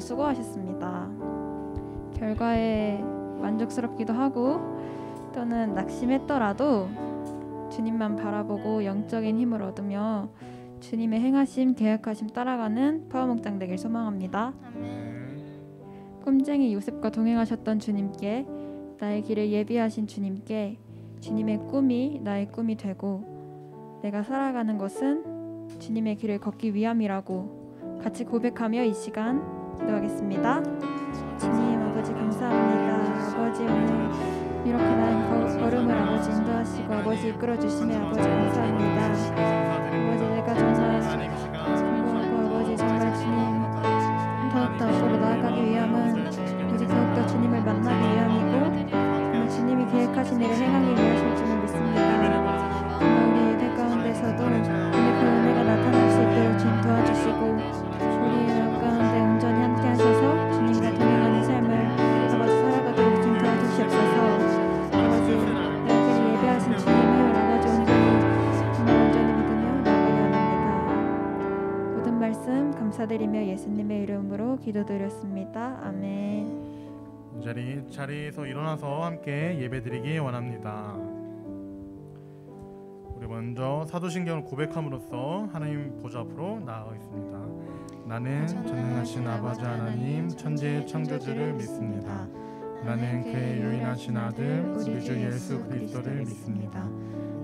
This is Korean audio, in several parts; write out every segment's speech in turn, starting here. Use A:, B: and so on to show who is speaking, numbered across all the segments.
A: 수고하셨습니다. 결과에 만족스럽기도 하고 또는 낙심했더라도 주님만 바라보고 영적인 힘을 얻으며 주님의 행하심, 계획하심 따라가는 포화목장 되길 소망합니다. 꿈쟁이 요셉과 동행하셨던 주님께, 나의 길을 예비하신 주님께 주님의 꿈이 나의 꿈이 되고 내가 살아가는 것은 주님의 길을 걷기 위함이라고 같이 고백하며 이 시간 기도하겠습니다. 주님 아버지 감사합니다. 아버지 오늘 이렇게 나의 걸음을 아버지 인도하시고 아버지 이끌어주심에 아버지 감사합니다. 아버지 내가 정말 공부하고 아버지 정말 주님 더욱더 앞으로 나아가기 위함은 오직 더욱더 주님을 만나기 위함이고 정말 주님이 계획하신 일을 행하기 위하실 줄을 믿습니다. 정말 우리 예배 가운데서도 오늘 그 은혜가 나타날 수 있도록 주님 도와주시고 우리 가운데 온전히 함께 하셔서 주님과 동행하는 삶을 아버지 살아가도록 주님 도와주시옵소서. 아버지 나에게 예배하신 주님을 아버지 온전히 믿으며 나아가기 원합니다. 모든 말씀 감사드리며 예수님의 이름으로 기도드렸습니다. 아멘.
B: 자리에서 일어나서 함께 예배드리기 원합니다. 우리 먼저 사도신경을 고백함으로써 하나님 보좌 앞으로 나아가겠습니다. 나는 전능하신 아버지 하나님 천지의 창조주를 믿습니다. 나는 그의 유일하신 아들 우리 주 예수 그리스도를 믿습니다.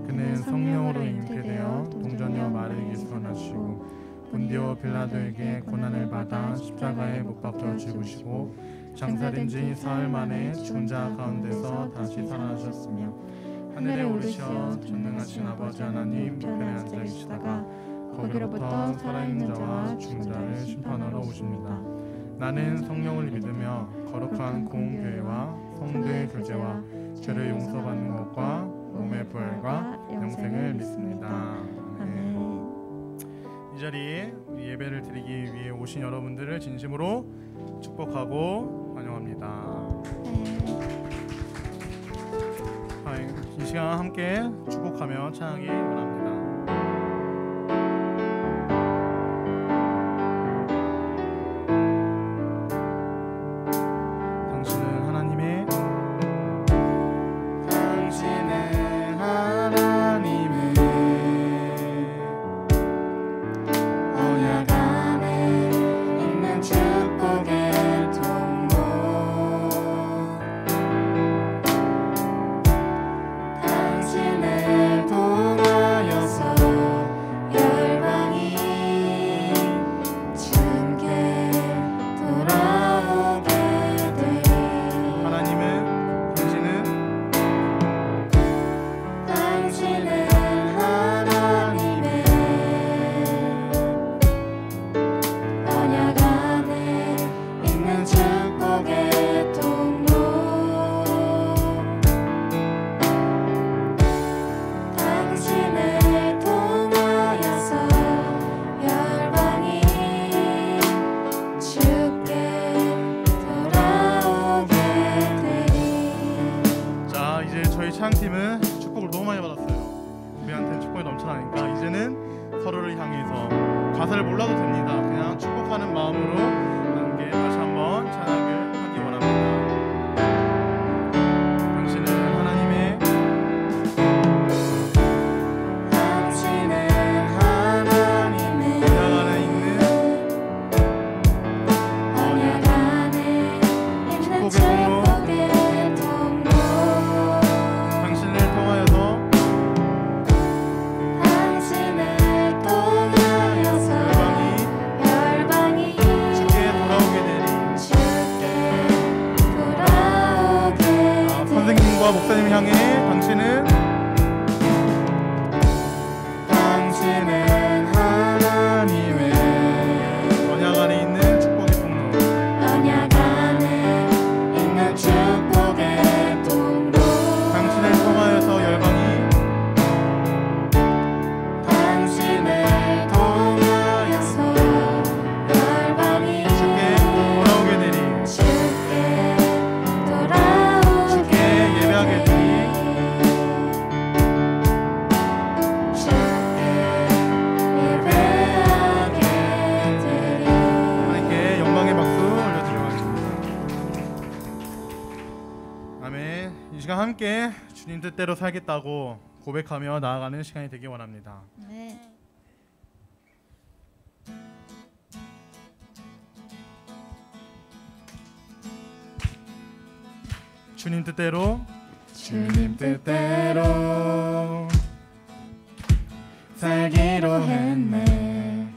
B: 그는 성령으로 잉태되어 동정녀 마리아에게서 나시고 본디오 빌라도에게 고난을 받아 십자가에 못 박혀 죽으시고 장사된 지 사흘 만에 죽은 자 가운데서 다시 살아나셨으며 하늘에 오르셔 전능하신 아버지 하나님 우편에 앉아 계시다가 거기로부터 살아있는 자와 죽은 자를 심판하러 오십니다. 나는 성령을 믿으며 거룩한 공교회와 성도의 교제와 죄를 용서받는 것과 몸의 부활과 영생을 믿습니다. 아멘. 이 자리에 예배를 드리기 위해 오신 여러분들을 진심으로 축복하고 환영합니다. 이 시간 함께 축복하며 찬양하기 원합니다. 찬양팀은 축복을 너무 많이 받았어요. 우리한테는 축복이 넘쳐나니까 이제는 서로를 향해서 가사를 몰라도 됩니다. 그냥 축복하는 마음으로 함께 다시 한번 찬양을 하기 원합니다. 당신은 하나님의 언약 안에 있는 축복의 통로, 당신을 통하여서 열방이 주께 돌아오게 되리. 선생님과 목사님 향해 당신은 하나님의 언약 안에 있는 축복의 통로, 당신을 통하여서 열방이 주께 돌아오게 되리. 주께 예배하게 되리. 함께 주님 뜻대로 살겠다고 고백하며 나아가는 시간이 되기 원합니다.
A: 네.
B: 주님 뜻대로 살기로 했네.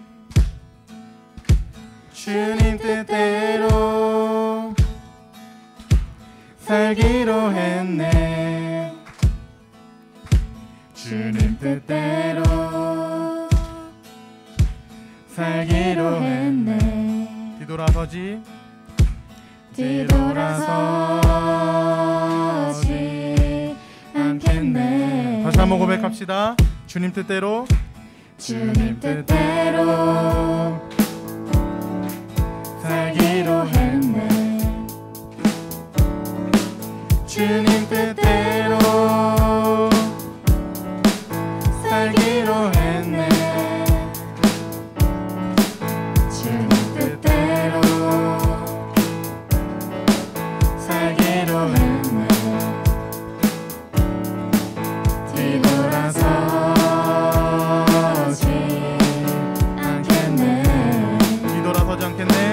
B: 주님 뜻대로 살기로 했네. 주님 뜻대로 살기로 했네. 뒤돌아서지 않겠네. 다시 한번 고백합시다. 주님 뜻대로 살기로 했네. 주님 뜻대로 살기로 했네. 주님 뜻대로 살기로 했네. 뒤돌아서지 않겠네. 뒤돌아서지 않겠네.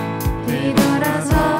C: 뒤돌아서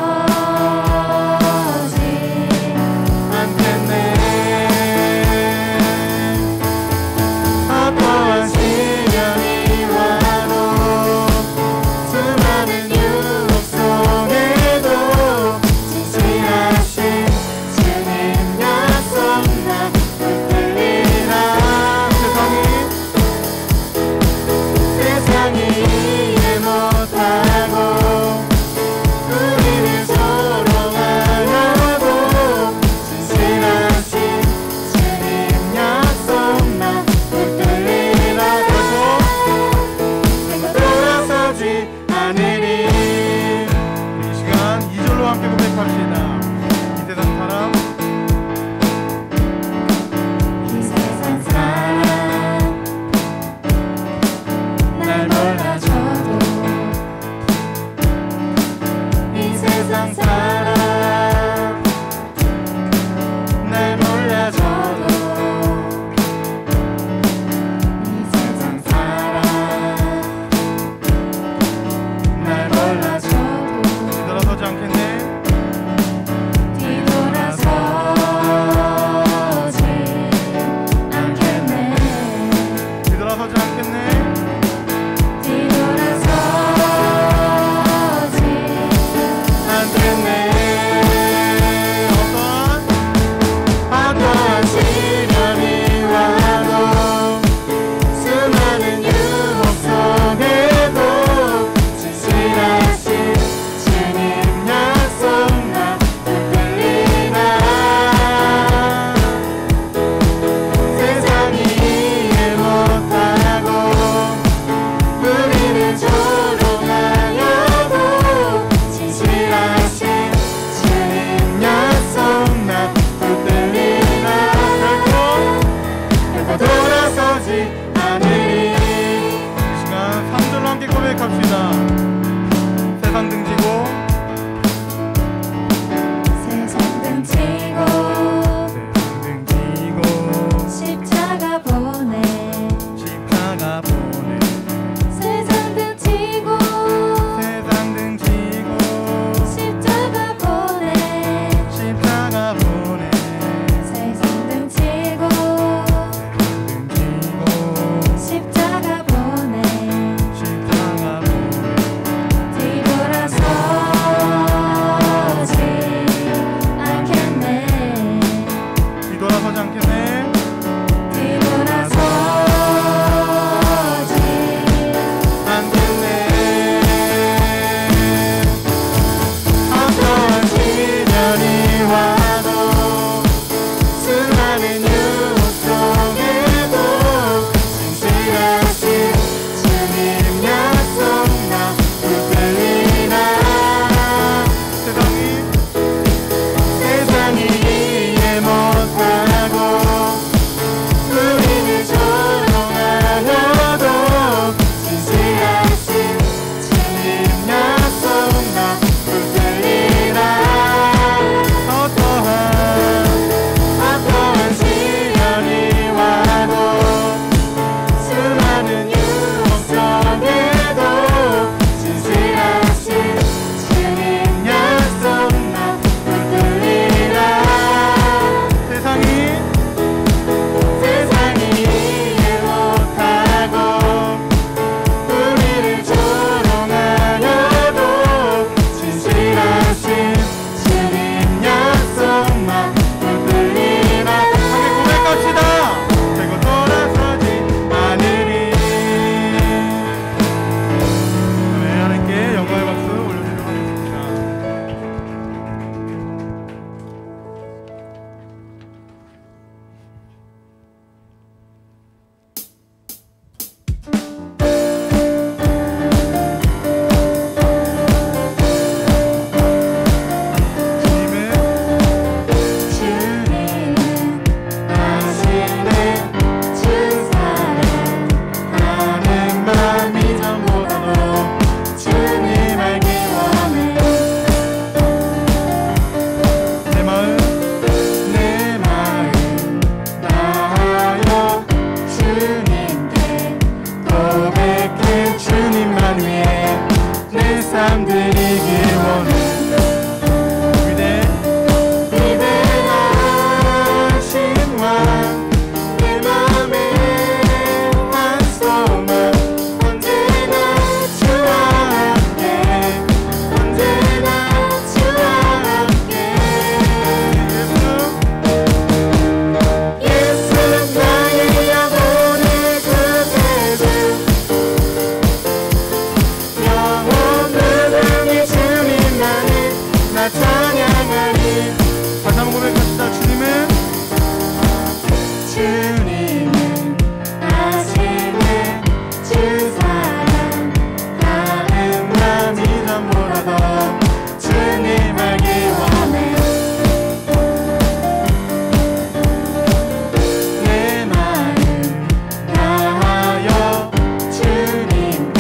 B: 주님만 위해 내 삶 드리길 원해. 위대하신 왕 내 맘에 한 소망 언제나 주와 함께 언제나 주와 함께 예수 나의 영혼의 구세주 영원 무궁의 주님만을 나 찬양하리. 다시 한번 고백합시다. 주님은 아시네 주 사랑 다음과 믿음 몰라도 주님 알기 원해. 내 마음 다하여 주님께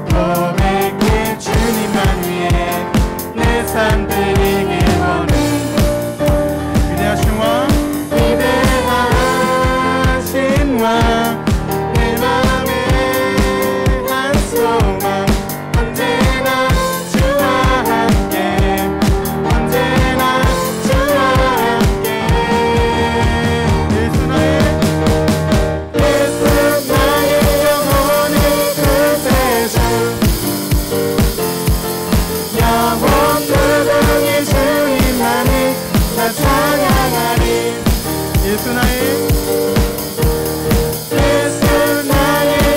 B: 고백해 주님만 위해 내 삶 드리길 원해. 위대하신 왕 내 맘에 한 소망 언제나 주와 함께 언제나 주와 함께 예수 나의 영혼의 구세주 영원 무궁의 주님만을 나 찬양하리. 예수 나의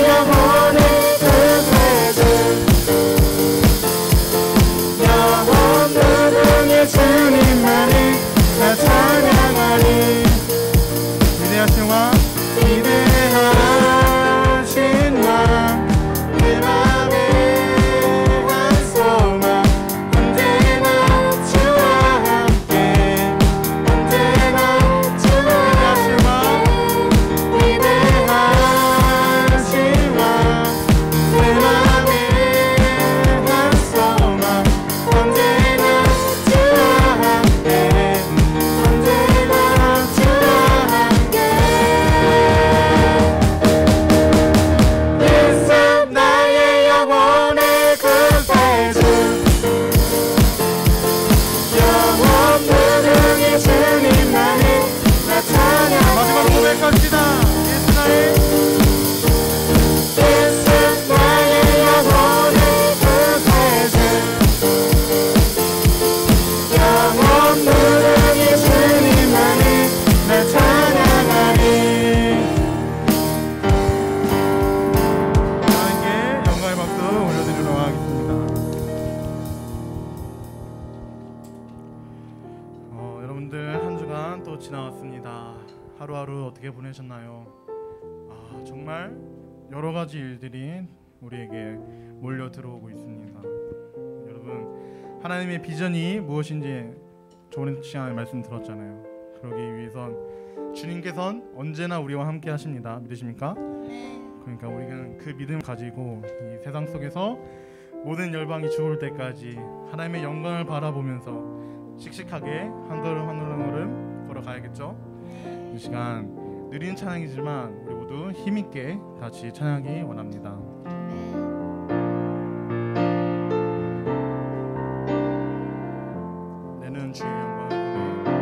B: 영혼의 구세주 영원 무궁의 주님만을 나 찬양하리. 위대하신 왕 위대하신 왕 내 맘에 한 소망 언제나 주와 함께 언제나 주와 함께 위대하신 왕 내 맘에 한 소망 언제나 주와 함께 언제나 주와 함께 예수 나의 영혼의 구세주 영원 무궁의 주님만을 나 찬양하리. 마지막 고백합시다. 예수 나의 영혼의 구세주 영원 무궁의 주님만을 나 찬양하리. 하나님께 영광의 박수 올려드리도록 하겠습니다. 여러분들 한 주간 또 지나왔습니다. 하루하루 어떻게 보내셨나요? 정말 여러 가지 일들이 우리에게 몰려 들어오고 있습니다. 여러분 하나님의 비전이 무엇인지 좋은 시간에 말씀 들었잖아요. 그러기 위해선 주님께서는 언제나 우리와 함께 하십니다. 믿으십니까? 그러니까 우리는 그 믿음 가지고 이 세상 속에서 모든 열방이 죽을 때까지 하나님의 영광을 바라보면서 씩씩하게 한 걸음 한 걸음 걸어가야겠죠? 이 시간 느린 찬양이지만 우리 모두 힘있게 같이 찬양하기 원합니다. 내는 주의 영광을 보내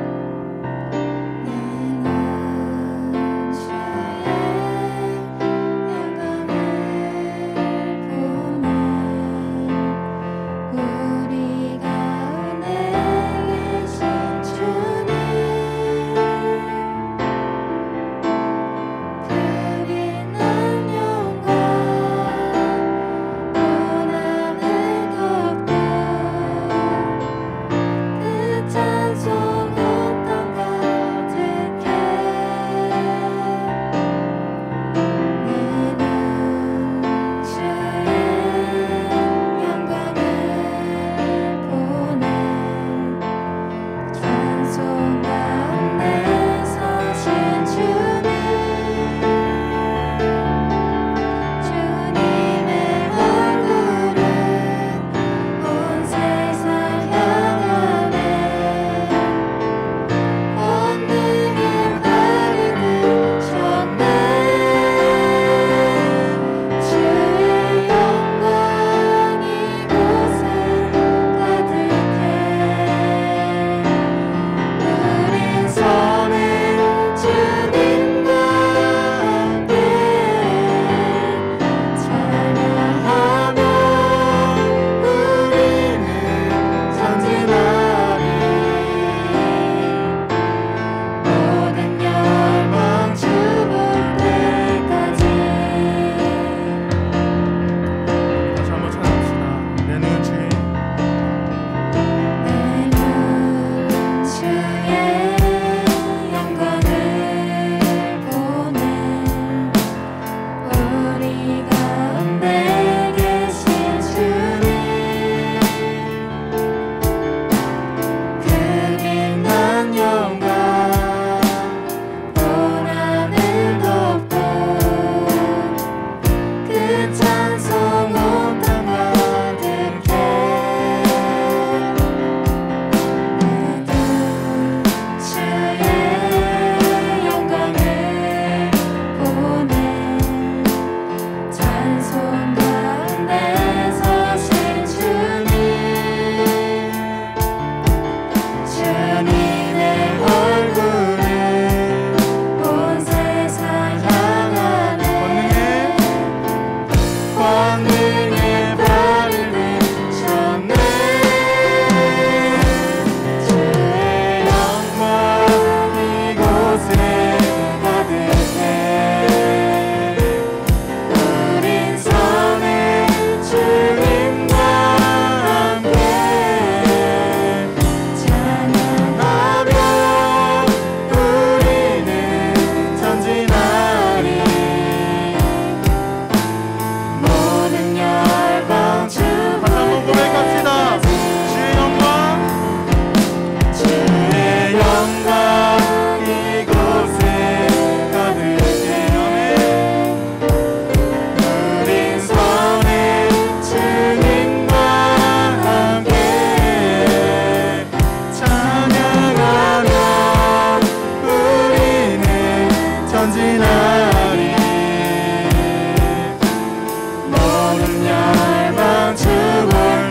C: 멸망 죽을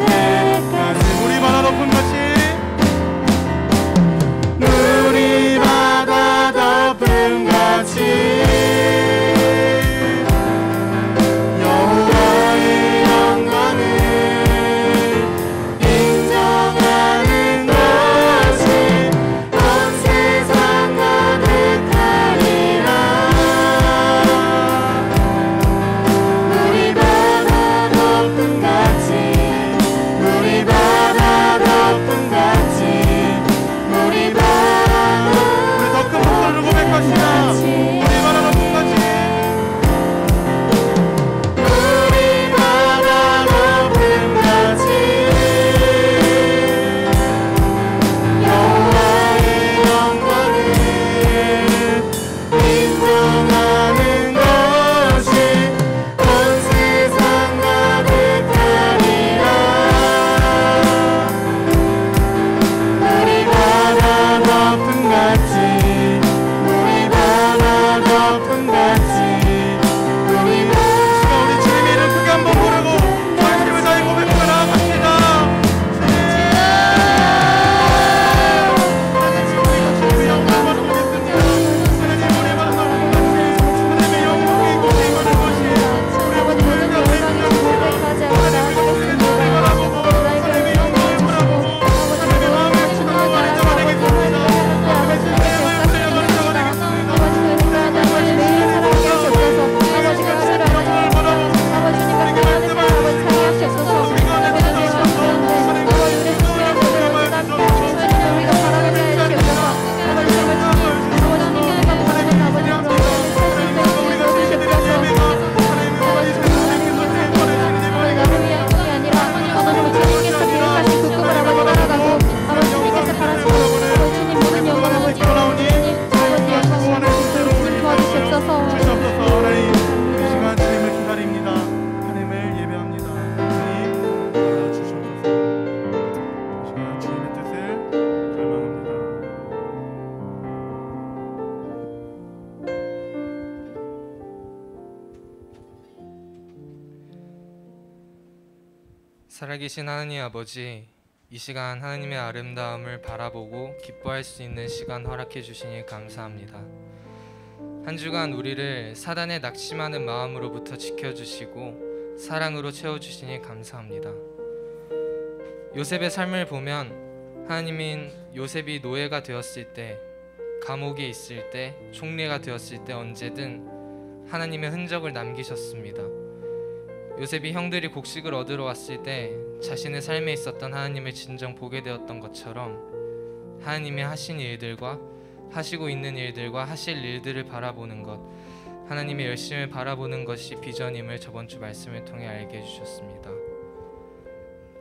C: 때까지
B: 우리 바다 덮은 같이
C: 우리 바다 덮은 같이 여호와의 영광을 인정하는 것이 온 세상 가득하리라. 우리 바다 덮은 같이 우리 바다 덮은 같이 우리 바다
B: 우리 더 큰 목소리로 고백합시다. 우리 바다 덮은 같이
C: 우리 바다 덮은 같이 여호와의 영광을 인정하는 것이 온 세상 가득하리라. 우리 바다 덮은 같이 우리 바다 덮은 같이 우리
B: 시간 우리 주님의 이름 크게 한번 부르고 전심을 다해 고백하며 나아갑시다. 주님의 영광 받아보겠습니다. 하나님 우리 바다 덮은 같이 하나님의 영광이 곳에 임하는 것이 우리
A: 아버지 모든 영광이 고백하지 않고 나아가겠습니다. 하나님의 영광을 바라보고 하나님의 마음을 충만하게 하나님의 아버지 주님께 역사하겠습니다. 아버지 그리스도 하나님을 매일 사랑하게 하시옵소서. 아버지 감사를 아버지 아버지님과 사랑하는 아버지 사랑하시옵소서. 하나님의 영광 가운데 아버지 우리 주님의 모든 함께 하시는 우리가 바라보게 하시옵소서. 아버지 정말 아버지님께 감사하는 아버지 그런 우리가 주시옵소서. 주님께서 계획하신 그 꿈을 아버지 따라가고 아버지 주님께서 바라시는 아버지 주님 모든 영광 아버지 주님 아버지 영광 도와주시옵소서.
B: 하나님 이 시간 주님을 기다립니다. 하나님을 예배합니다. 하나님 도와주시옵소서. 이 시간 주님의 뜻을 갈망합니다.
D: 살아계신 하나님 아버지, 이 시간 하나님의 아름다움을 바라보고 기뻐할 수 있는 시간 허락해 주시니 감사합니다. 한 주간 우리를 사단의 낙심하는 마음으로부터 지켜주시고 사랑으로 채워주시니 감사합니다. 요셉의 삶을 보면 하나님인 요셉이 노예가 되었을 때, 감옥에 있을 때, 총리가 되었을 때 언제든 하나님의 흔적을 남기셨습니다. 요셉이 형들이 곡식을 얻으러 왔을 때 자신의 삶에 있었던 하나님을 진정 보게 되었던 것처럼 하나님이 하신 일들과 하시고 있는 일들과 하실 일들을 바라보는 것, 하나님의 열심을 바라보는 것이 비전임을 저번 주 말씀을 통해 알게 해주셨습니다.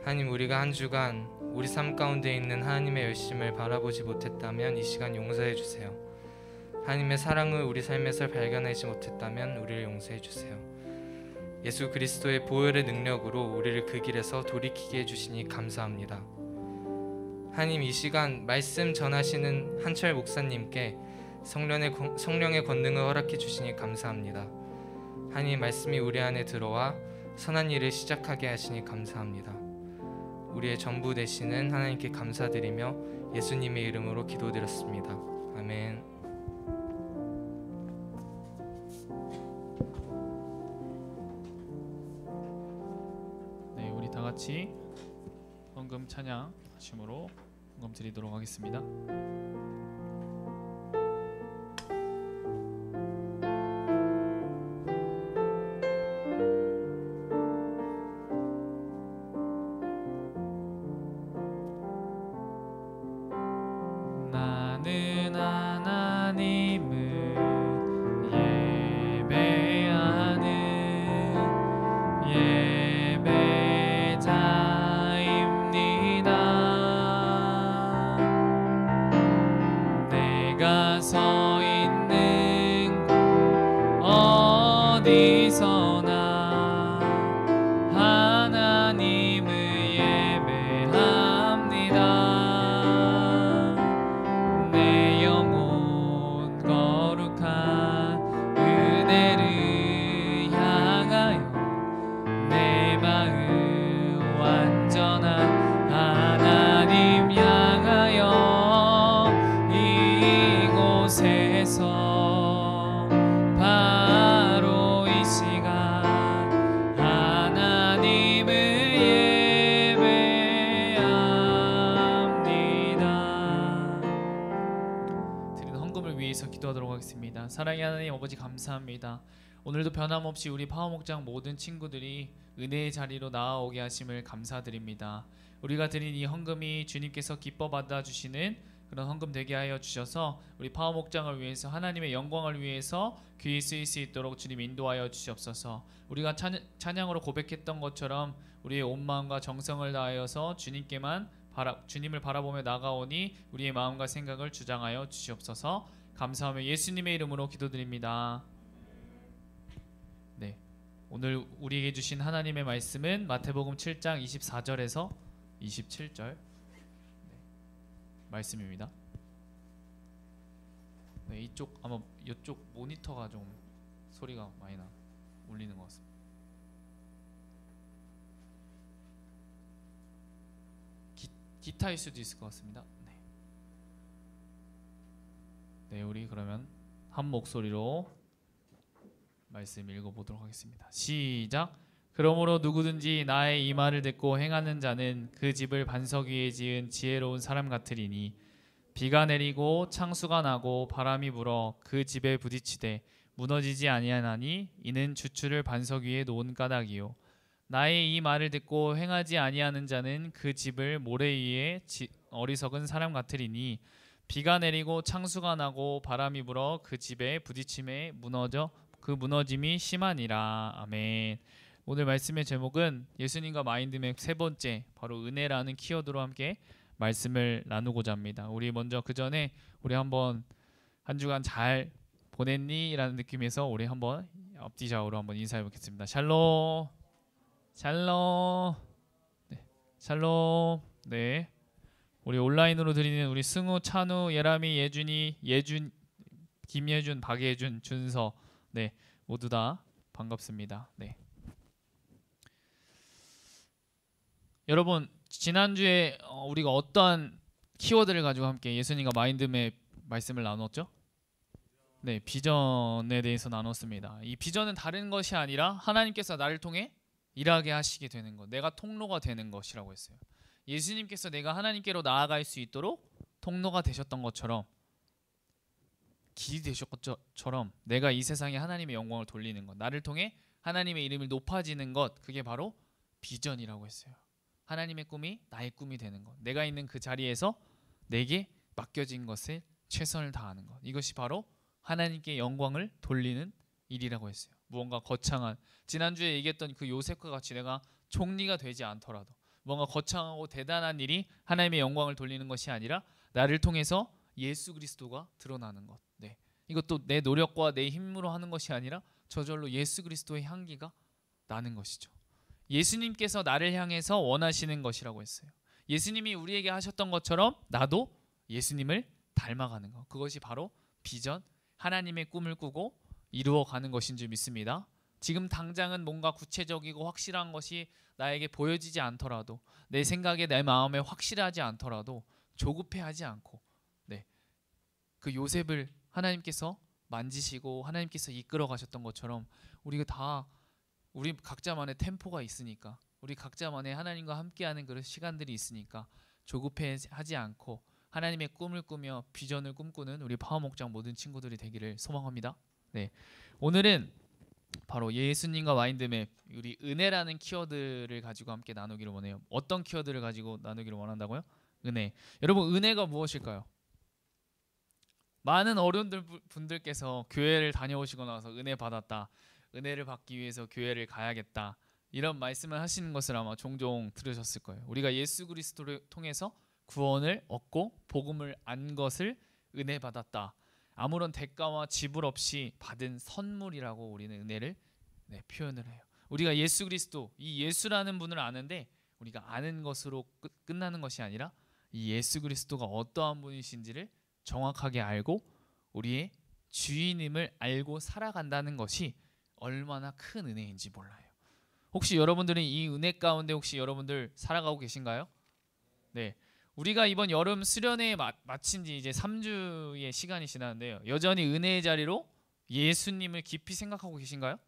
D: 하나님, 우리가 한 주간 우리 삶 가운데 있는 하나님의 열심을 바라보지 못했다면 이 시간 용서해 주세요. 하나님의 사랑을 우리 삶에서 발견하지 못했다면 우리를 용서해 주세요. 예수 그리스도의 보혈의 능력으로 우리를 그 길에서 돌이키게 해주시니 감사합니다. 하나님, 이 시간 말씀 전하시는 한철 목사님께 성령의 권능을 허락해 주시니 감사합니다. 하나님, 말씀이 우리 안에 들어와 선한 일을 시작하게 하시니 감사합니다. 우리의 전부 되시는 하나님께 감사드리며 예수님의 이름으로 기도드렸습니다. 아멘.
E: 다 같이 헌금 찬양 하심으로 헌금 드리도록 하겠습니다. 나는 하나님을 예배하는 예배자입니다. 마음 완전한 하나님 향하여 이곳에서 바로 이 시간 하나님을 예배합니다. 드리는 헌금을 위해서 기도하도록 하겠습니다. 사랑의 하나님 아버지, 감사합니다. 오늘도 변함없이 우리 파워목장 모든 친구들이 은혜의 자리로 나아오게 하심을 감사드립니다. 우리가 드린 이 헌금이 주님께서 기뻐 받아주시는 그런 헌금 되게 하여 주셔서 우리 파워목장을 위해서, 하나님의 영광을 위해서 귀히 쓰일 수 있도록 주님 인도하여 주시옵소서. 우리가 찬양으로 고백했던 것처럼 우리의 온 마음과 정성을 다하여서 주님을 바라보며 나가오니 우리의 마음과 생각을 주장하여 주시옵소서. 감사하며 예수님의 이름으로 기도드립니다. 네, 오늘 우리에게 주신 하나님의 말씀은 마태복음 7장 24절에서 27절 말씀입니다. 네, 이쪽 모니터가 좀 소리가 많이 울리는 것 같습니다. 기타일 수도 있을 것 같습니다. 네, 우리 그러면 한 목소리로 말씀 읽어보도록 하겠습니다. 시작. 그러므로 누구든지 나의 이 말을 듣고 행하는 자는 그 집을 반석 위에 지은 지혜로운 사람 같으리니 비가 내리고 창수가 나고 바람이 불어 그 집에 부딪히되 무너지지 아니하나니 이는 주추를 반석 위에 놓은 까닭이요. 나의 이 말을 듣고 행하지 아니하는 자는 그 집을 모래 위에 어리석은 사람 같으리니 비가 내리고 창수가 나고 바람이 불어 그 집에 부딪힘에 그 무너짐이 심하니라. 아멘. 오늘 말씀의 제목은 예수님과 마인드맵 세 번째, 바로 은혜라는 키워드로 함께 말씀을 나누고자 합니다. 우리 먼저 그 전에 우리 한번 한 주간 잘 보냈니? 라는 느낌에서 우리 한번 앞뒤 좌우로 한번 인사해 보겠습니다. 샬롬, 샬롬, 네, 샬롬. 네, 우리 온라인으로 드리는 우리 승우, 찬우, 예람이, 예준이, 김예준, 박예준, 준서, 네, 모두 다 반갑습니다. 네. 여러분, 지난주에 우리가 어떠한 키워드를 가지고 함께 예수님과 마인드맵 말씀을 나눴죠? 네, 비전에 대해서 나눴습니다. 이 비전은 다른 것이 아니라 하나님께서 나를 통해 일하게 하시게 되는 것, 내가 통로가 되는 것이라고 했어요. 예수님께서 내가 하나님께로 나아갈 수 있도록 통로가 되셨던 것처럼, 길이 되셨던 것처럼 내가 이 세상에 하나님의 영광을 돌리는 것, 나를 통해 하나님의 이름이 높아지는 것, 그게 바로 비전이라고 했어요. 하나님의 꿈이 나의 꿈이 되는 것, 내가 있는 그 자리에서 내게 맡겨진 것에 최선을 다하는 것, 이것이 바로 하나님께 영광을 돌리는 일이라고 했어요. 무언가 거창한, 지난주에 얘기했던 그 요셉과 같이 내가 총리가 되지 않더라도 뭔가 거창하고 대단한 일이 하나님의 영광을 돌리는 것이 아니라 나를 통해서 예수 그리스도가 드러나는 것. 네, 이것도 내 노력과 내 힘으로 하는 것이 아니라 저절로 예수 그리스도의 향기가 나는 것이죠. 예수님께서 나를 향해서 원하시는 것이라고 했어요. 예수님이 우리에게 하셨던 것처럼 나도 예수님을 닮아가는 것, 그것이 바로 비전, 하나님의 꿈을 꾸고 이루어가는 것인 줄 믿습니다. 지금 당장은 뭔가 구체적이고 확실한 것이 나에게 보여지지 않더라도, 내 생각에 내 마음에 확실하지 않더라도 조급해하지 않고, 네, 그 요셉을 하나님께서 만지시고 하나님께서 이끌어 가셨던 것처럼 우리 각자만의 템포가 있으니까, 우리 각자만의 하나님과 함께하는 그런 시간들이 있으니까 조급해하지 않고 하나님의 꿈을 꾸며 비전을 꿈꾸는 우리 파워목장 모든 친구들이 되기를 소망합니다. 네, 오늘은 바로 예수님과 마인드맵, 우리 은혜라는 키워드를 가지고 함께 나누기를 원해요. 어떤 키워드를 가지고 나누기를 원한다고요? 은혜. 여러분, 은혜가 무엇일까요? 많은 어른들 분들께서 교회를 다녀오시고 나서 은혜 받았다, 은혜를 받기 위해서 교회를 가야겠다, 이런 말씀을 하시는 것을 아마 종종 들으셨을 거예요. 우리가 예수 그리스도를 통해서 구원을 얻고 복음을 안 것을 은혜 받았다, 아무런 대가와 지불 없이 받은 선물이라고 우리는 은혜를 표현을 해요. 우리가 예수 그리스도, 이 예수라는 분을 아는데 우리가 아는 것으로 끝나는 것이 아니라 이 예수 그리스도가 어떠한 분이신지를 정확하게 알고 우리의 주인임을 알고 살아간다는 것이 얼마나 큰 은혜인지 몰라요. 혹시 여러분들은 이 은혜 가운데 혹시 여러분들 살아가고 계신가요? 네. 우리가 이번 여름 수련회 마친 지 이제 3주의 시간이 지났는데요. 여전히 은혜의 자리로 예수님을 깊이 생각하고 계신가요?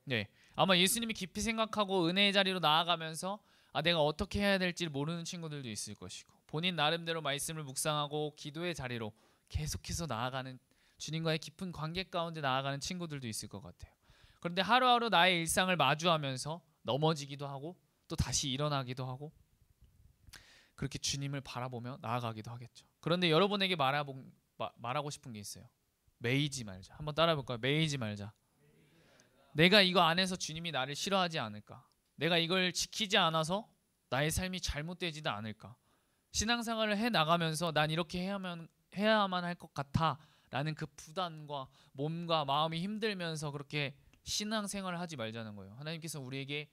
E: 네. 아마 예수님이 깊이 생각하고 은혜의 자리로 나아가면서 내가 어떻게 해야 될지 모르는 친구들도 있을 것이고, 본인 나름대로 말씀을 묵상하고 기도의 자리로 계속해서 나아가는, 주님과의 깊은 관계 가운데 나아가는 친구들도 있을 것 같아요. 그런데 하루하루 나의 일상을 마주하면서 넘어지기도 하고 또 다시 일어나기도 하고 그렇게 주님을 바라보며 나아가기도 하겠죠. 그런데 여러분에게 말하고 싶은 게 있어요. 매이지 말자. 한번 따라해 볼까요? 매이지 말자. 내가 이거 안에서 주님이 나를 싫어하지 않을까? 내가 이걸 지키지 않아서 나의 삶이 잘못되지도 않을까? 신앙생활을 해 나가면서 난 이렇게 해야만 할 것 같아 라는 그 부담과 몸과 마음이 힘들면서 그렇게 신앙생활을 하지 말자는 거예요. 하나님께서 우리에게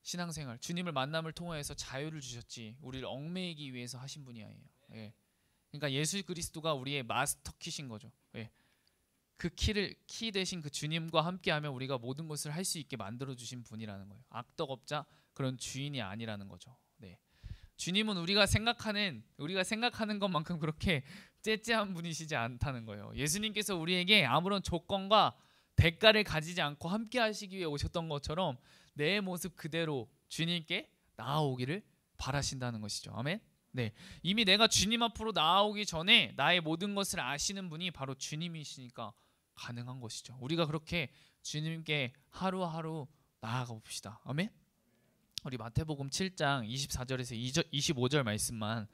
E: 신앙생활, 주님을 만남을 통해서 자유를 주셨지 우리를 얽매이기 위해서 하신 분이 아니에요. 예. 그러니까 예수 그리스도가 우리의 마스터 키신 거죠. 예. 그 키 대신 그 주님과 함께하면 우리가 모든 것을 할 수 있게 만들어 주신 분이라는 거예요. 악덕업자 그런 주인이 아니라는 거죠. 네. 주님은 우리가 생각하는 것만큼 그렇게 째째한 분이시지 않다는 거예요. 예수님께서 우리에게 아무런 조건과 대가를 가지지 않고 함께 하시기 위해 오셨던 것처럼 내 모습 그대로 주님께 나아오기를 바라신다는 것이죠. 아멘. 네. 이미 내가 주님 앞으로 나아오기 전에 나의 모든 것을 아시는 분이 바로 주님이시니까 가능한 것이죠. 우리가 그렇게 주님께 하루하루 나아가 봅시다. 아멘. 우리 마태복음 7장 24절에서 25절 말씀만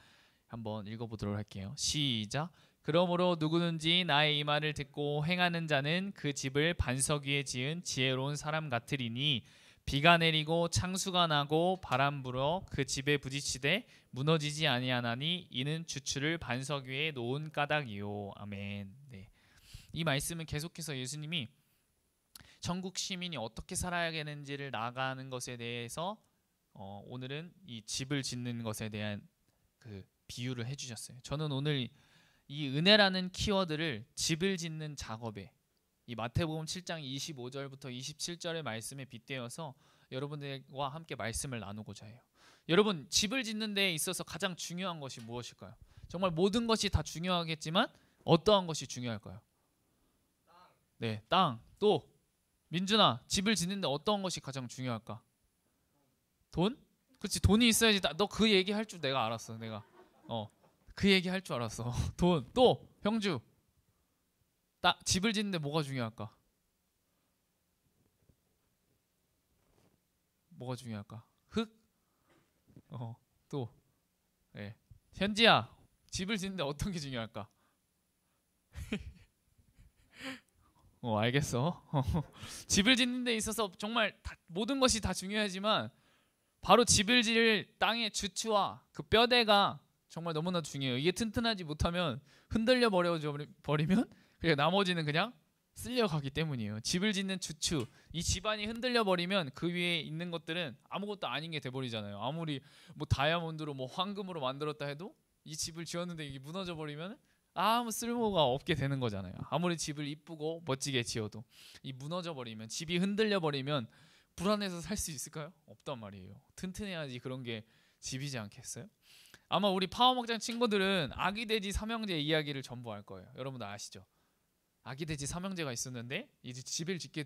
E: 한번 읽어보도록 할게요. 시작. 그러므로 누구든지 나의 이 말을 듣고 행하는 자는 그 집을 반석 위에 지은 지혜로운 사람 같으리니 비가 내리고 창수가 나고 바람 불어 그 집에 부딪히되 무너지지 아니하나니 이는 주추를 반석 위에 놓은 까닭이요. 아멘. 네. 이 말씀은 계속해서 예수님이 천국 시민이 어떻게 살아야 되는지를 나아가는 것에 대해서 오늘은 이 집을 짓는 것에 대한 그 비유를 해주셨어요. 저는 오늘 이 은혜라는 키워드를 집을 짓는 작업에 이 마태복음 7장 25절부터 27절의 말씀에 빗대어서 여러분들과 함께 말씀을 나누고자 해요. 여러분, 집을 짓는 데 있어서 가장 중요한 것이 무엇일까요? 정말 모든 것이 다 중요하겠지만 어떠한 것이 중요할까요? 네, 땅. 또 민준아, 집을 짓는데 어떤 것이 가장 중요할까? 돈? 그렇지, 돈이 있어야지. 너 그 얘기 할 줄 내가 알았어. 내가 그 얘기 할 줄 알았어. 돈. 또 형주, 집을 짓는데 뭐가 중요할까? 뭐가 중요할까? 흙? 또 네. 현지야, 집을 짓는데 어떤 게 중요할까? 알겠어. 집을 짓는 데 있어서 정말 모든 것이 다 중요하지만 바로 집을 지을 땅의 주추와 그 뼈대가 정말 너무나 중요해요. 이게 튼튼하지 못하면 흔들려 버리면 그냥 나머지는 그냥 쓸려가기 때문이에요. 집을 짓는 주추, 이 집안이 흔들려 버리면 그 위에 있는 것들은 아무것도 아닌 게 돼버리잖아요. 아무리 뭐 다이아몬드로 뭐 황금으로 만들었다 해도 이 집을 지었는데 이게 무너져 버리면 아무 쓸모가 없게 되는 거잖아요. 아무리 집을 이쁘고 멋지게 지어도 이 무너져 버리면, 집이 흔들려 버리면 불안해서 살 수 있을까요? 없단 말이에요. 튼튼해야지 그런 게 집이지 않겠어요? 아마 우리 파워먹장 친구들은 아기돼지 삼형제 이야기를 전부 알 거예요. 여러분들 아시죠? 아기돼지 삼형제가 있었는데 이제 집을 짓게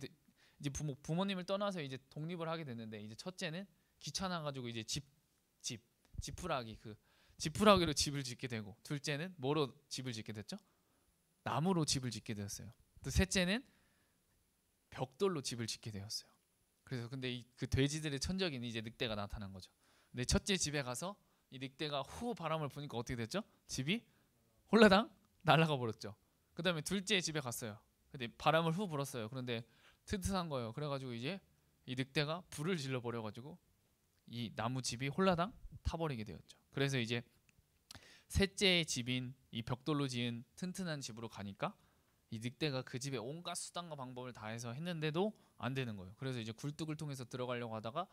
E: 이제 부모님을 떠나서 이제 독립을 하게 됐는데, 이제 첫째는 귀찮아가지고 이제 지푸라기로 집을 짓게 되고, 둘째는 뭐로 집을 짓게 됐죠? 나무로 집을 짓게 되었어요. 또 셋째는 벽돌로 집을 짓게 되었어요. 그래서 근데 그 돼지들의 천적인 이제 늑대가 나타난 거죠. 근데 첫째 집에 가서 이 늑대가 후 바람을 부니까 어떻게 됐죠? 집이 홀라당 날아가 버렸죠. 그 다음에 둘째 집에 갔어요. 근데 바람을 후 불었어요. 그런데 튼튼한 거예요. 그래가지고 이제 이 늑대가 불을 질러 버려가지고 이 나무 집이 홀라당 타버리게 되었죠. 그래서 이제 셋째의 집인 이 벽돌로 지은 튼튼한 집으로 가니까 이 늑대가 그 집에 온갖 수단과 방법을 다해서 했는데도 안 되는 거예요. 그래서 이제 굴뚝을 통해서 들어가려고 하다가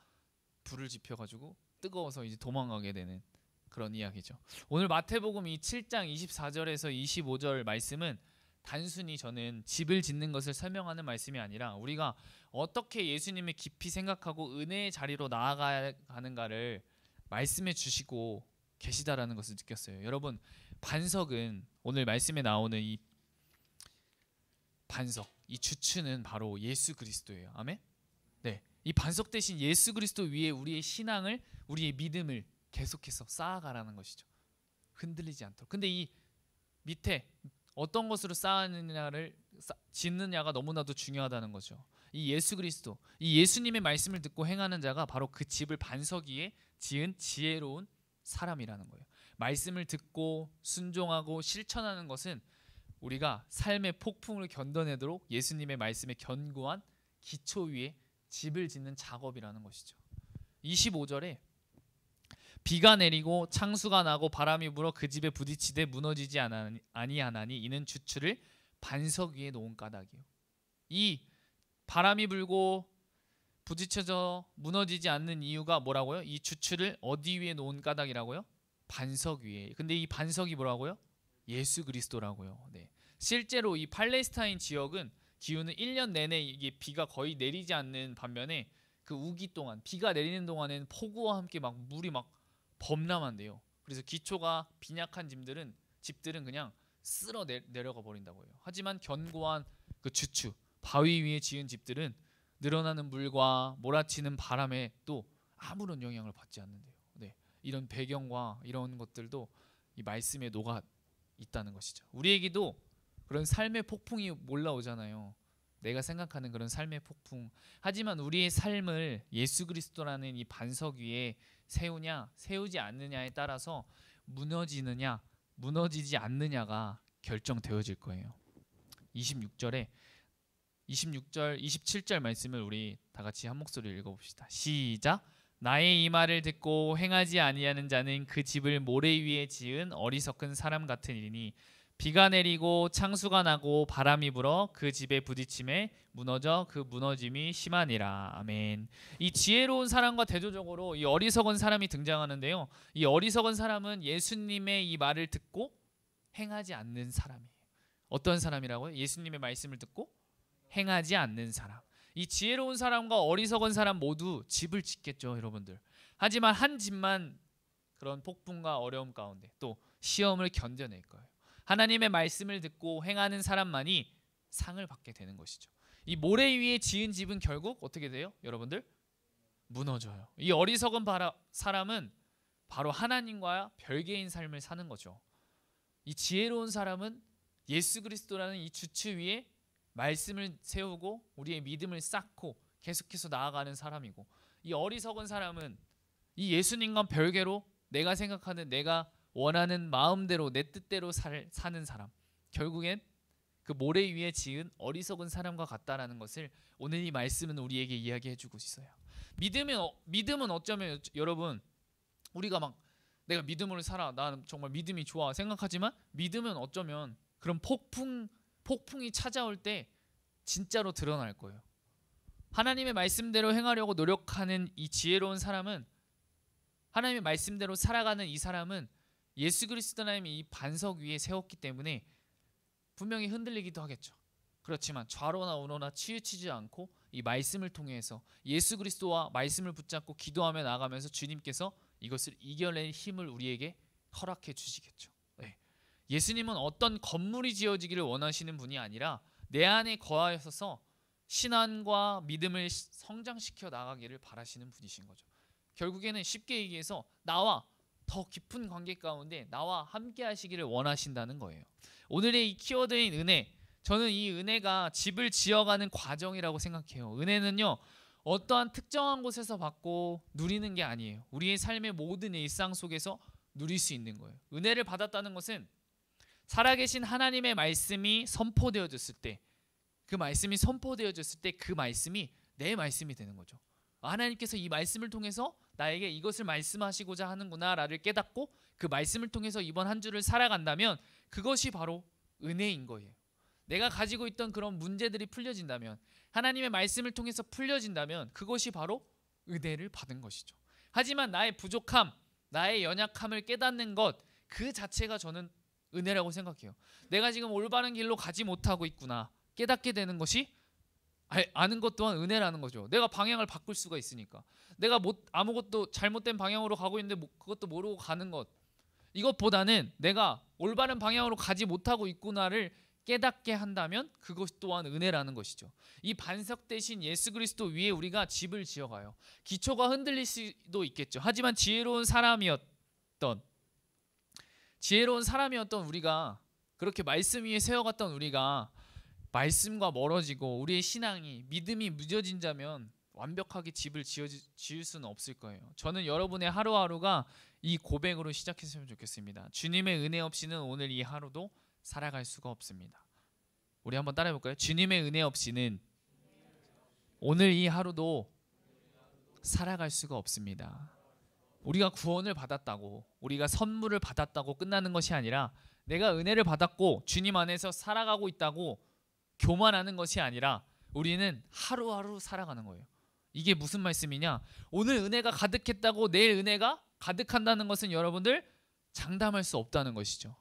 E: 불을 지펴가지고 뜨거워서 이제 도망가게 되는 그런 이야기죠. 오늘 마태복음 이 7장 24절에서 25절 말씀은 단순히 저는 집을 짓는 것을 설명하는 말씀이 아니라 우리가 어떻게 예수님을 깊이 생각하고 은혜의 자리로 나아가는가를 말씀해 주시고 계시다라는 것을 느꼈어요. 여러분, 반석은 오늘 말씀에 나오는 이 반석, 이 주추는 바로 예수 그리스도예요. 아멘. 네, 이 반석 대신 예수 그리스도 위에 우리의 신앙을, 우리의 믿음을 계속해서 쌓아가라는 것이죠. 흔들리지 않도록. 근데 이 밑에 어떤 것으로 쌓느냐를 짓느냐가 너무나도 중요하다는 거죠. 이 예수 그리스도, 이 예수님의 말씀을 듣고 행하는 자가 바로 그 집을 반석 위에 지은 지혜로운 사람이라는 거예요. 말씀을 듣고 순종하고 실천하는 것은 우리가 삶의 폭풍을 견뎌내도록 예수님의 말씀에 견고한 기초 위에 집을 짓는 작업이라는 것이죠. 25절에 비가 내리고 창수가 나고 바람이 불어 그 집에 부딪히되 무너지지 아니하나니 이는 주추를 반석 위에 놓은 까닭이요. 이 바람이 불고 부딪혀져 무너지지 않는 이유가 뭐라고요? 이 주추를 어디 위에 놓은 까닭이라고요? 반석 위에. 근데 이 반석이 뭐라고요? 예수 그리스도라고요. 네. 실제로 이 팔레스타인 지역은 기후는 1년 내내 이게 비가 거의 내리지 않는 반면에 그 우기 동안, 비가 내리는 동안에는 폭우와 함께 막 물이 막 범람한대요. 그래서 기초가 빈약한 집들은 그냥 쓸어 내려가 버린다고 해요. 하지만 견고한 그 주추, 바위 위에 지은 집들은 늘어나는 물과 몰아치는 바람에 또 아무런 영향을 받지 않는데요. 네, 이런 배경과 이런 것들도 이 말씀에 녹아 있다는 것이죠. 우리에게도 그런 삶의 폭풍이 몰라오잖아요. 내가 생각하는 그런 삶의 폭풍. 하지만 우리의 삶을 예수 그리스도라는 이 반석 위에 세우냐 세우지 않느냐에 따라서 무너지느냐 무너지지 않느냐가 결정되어질 거예요. 27절 27절 말씀을 우리 다 같이 한 목소리로 읽어봅시다. 시작. 나의 이 말을 듣고 행하지 아니하는 자는 그 집을 모래 위에 지은 어리석은 사람 같으니 비가 내리고 창수가 나고 바람이 불어 그 집에 부딪힘에 무너져 그 무너짐이 심하니라. 아멘. 이 지혜로운 사람과 대조적으로 이 어리석은 사람이 등장하는데요. 이 어리석은 사람은 예수님의 이 말을 듣고 행하지 않는 사람이에요. 어떤 사람이라고요? 예수님의 말씀을 듣고 행하지 않는 사람. 이 지혜로운 사람과 어리석은 사람 모두 집을 짓겠죠, 여러분들. 하지만 한 집만 그런 폭풍과 어려움 가운데 또 시험을 견뎌낼 거예요. 하나님의 말씀을 듣고 행하는 사람만이 상을 받게 되는 것이죠. 이 모래 위에 지은 집은 결국 어떻게 돼요? 여러분들? 무너져요. 이 어리석은 사람은 바로 하나님과 별개인 삶을 사는 거죠. 이 지혜로운 사람은 예수 그리스도라는 이 주추 위에 말씀을 세우고 우리의 믿음을 쌓고 계속해서 나아가는 사람이고, 이 어리석은 사람은 이 예수님과 별개로 내가 생각하는, 내가 원하는 마음대로 내 뜻대로 사는 사람, 결국엔 그 모래 위에 지은 어리석은 사람과 같다라는 것을 오늘 이 말씀은 우리에게 이야기해주고 있어요. 믿음은 어쩌면 여러분, 우리가 막 내가 믿음으로 살아, 나는 정말 믿음이 좋아 생각하지만 믿음은 어쩌면 그런 폭풍이 찾아올 때 진짜로 드러날 거예요. 하나님의 말씀대로 행하려고 노력하는 이 지혜로운 사람은, 하나님의 말씀대로 살아가는 이 사람은 예수 그리스도님이 이 반석 위에 세웠기 때문에 분명히 흔들리기도 하겠죠. 그렇지만 좌로나 우로나 치우치지 않고 이 말씀을 통해서 예수 그리스도와 말씀을 붙잡고 기도하며 나아가면서 주님께서 이것을 이겨낼 힘을 우리에게 허락해 주시겠죠. 네. 예수님은 어떤 건물이 지어지기를 원하시는 분이 아니라 내 안에 거하셔서 신앙과 믿음을 성장시켜 나가기를 바라시는 분이신 거죠. 결국에는 쉽게 얘기해서 나와 더 깊은 관계 가운데 나와 함께 하시기를 원하신다는 거예요. 오늘의 이 키워드인 은혜, 저는 이 은혜가 집을 지어가는 과정이라고 생각해요. 은혜는요, 어떠한 특정한 곳에서 받고 누리는 게 아니에요. 우리의 삶의 모든 일상 속에서 누릴 수 있는 거예요. 은혜를 받았다는 것은 살아계신 하나님의 말씀이 선포되어졌을 때, 그 말씀이 선포되어졌을 때 그 말씀이 내 말씀이 되는 거죠. 하나님께서 이 말씀을 통해서 나에게 이것을 말씀하시고자 하는구나 라를 깨닫고 그 말씀을 통해서 이번 한 주를 살아간다면 그것이 바로 은혜인 거예요. 내가 가지고 있던 그런 문제들이 풀려진다면, 하나님의 말씀을 통해서 풀려진다면 그것이 바로 은혜를 받은 것이죠. 하지만 나의 부족함, 나의 연약함을 깨닫는 것 그 자체가 저는 은혜라고 생각해요. 내가 지금 올바른 길로 가지 못하고 있구나 깨닫게 되는 것이 아는 것 또한 은혜라는 거죠. 내가 방향을 바꿀 수가 있으니까. 내가 아무것도 잘못된 방향으로 가고 있는데 그것도 모르고 가는 것, 이것보다는 내가 올바른 방향으로 가지 못하고 있구나를 깨닫게 한다면 그것 또한 은혜라는 것이죠. 이 반석 대신 예수 그리스도 위에 우리가 집을 지어가요. 기초가 흔들릴 수도 있겠죠. 하지만 지혜로운 사람이었던 우리가, 그렇게 말씀 위에 세워갔던 우리가 말씀과 멀어지고 우리의 신앙이, 믿음이 무뎌진다면 완벽하게 집을 지을 수는 없을 거예요. 저는 여러분의 하루하루가 이 고백으로 시작했으면 좋겠습니다. 주님의 은혜 없이는 오늘 이 하루도 살아갈 수가 없습니다. 우리 한번 따라해 볼까요? 주님의 은혜 없이는 오늘 이 하루도 살아갈 수가 없습니다. 우리가 구원을 받았다고, 우리가 선물을 받았다고 끝나는 것이 아니라, 내가 은혜를 받았고 주님 안에서 살아가고 있다고 교만하는 것이 아니라 우리는 하루하루 살아가는 거예요. 이게 무슨 말씀이냐? 오늘 은혜가 가득했다고 내일 은혜가 가득한다는 것은 여러분들 장담할 수 없다는 것이죠.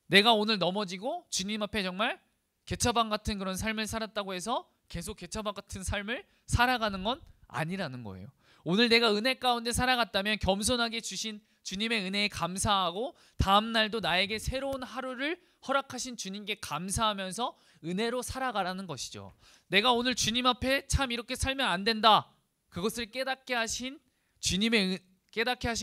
E: 내가 오늘 넘어지고 주님 앞에 정말 개차반 같은 그런 삶을 살았다고 해서 계속 개차반 같은 삶을 살아가는 건 아니라는 거예요. 오늘 내가 은혜 가운데 살아갔다면 겸손하게 주신 주님의 은혜에 감사하고 다음 날도 나에게 새로운 하루를 허락하신 주님께 감사하면서 은혜로 살아가라는 것이죠. 내가 오늘 주님 앞에 참 이렇게 살면 안 된다, 그것을 깨닫게 하신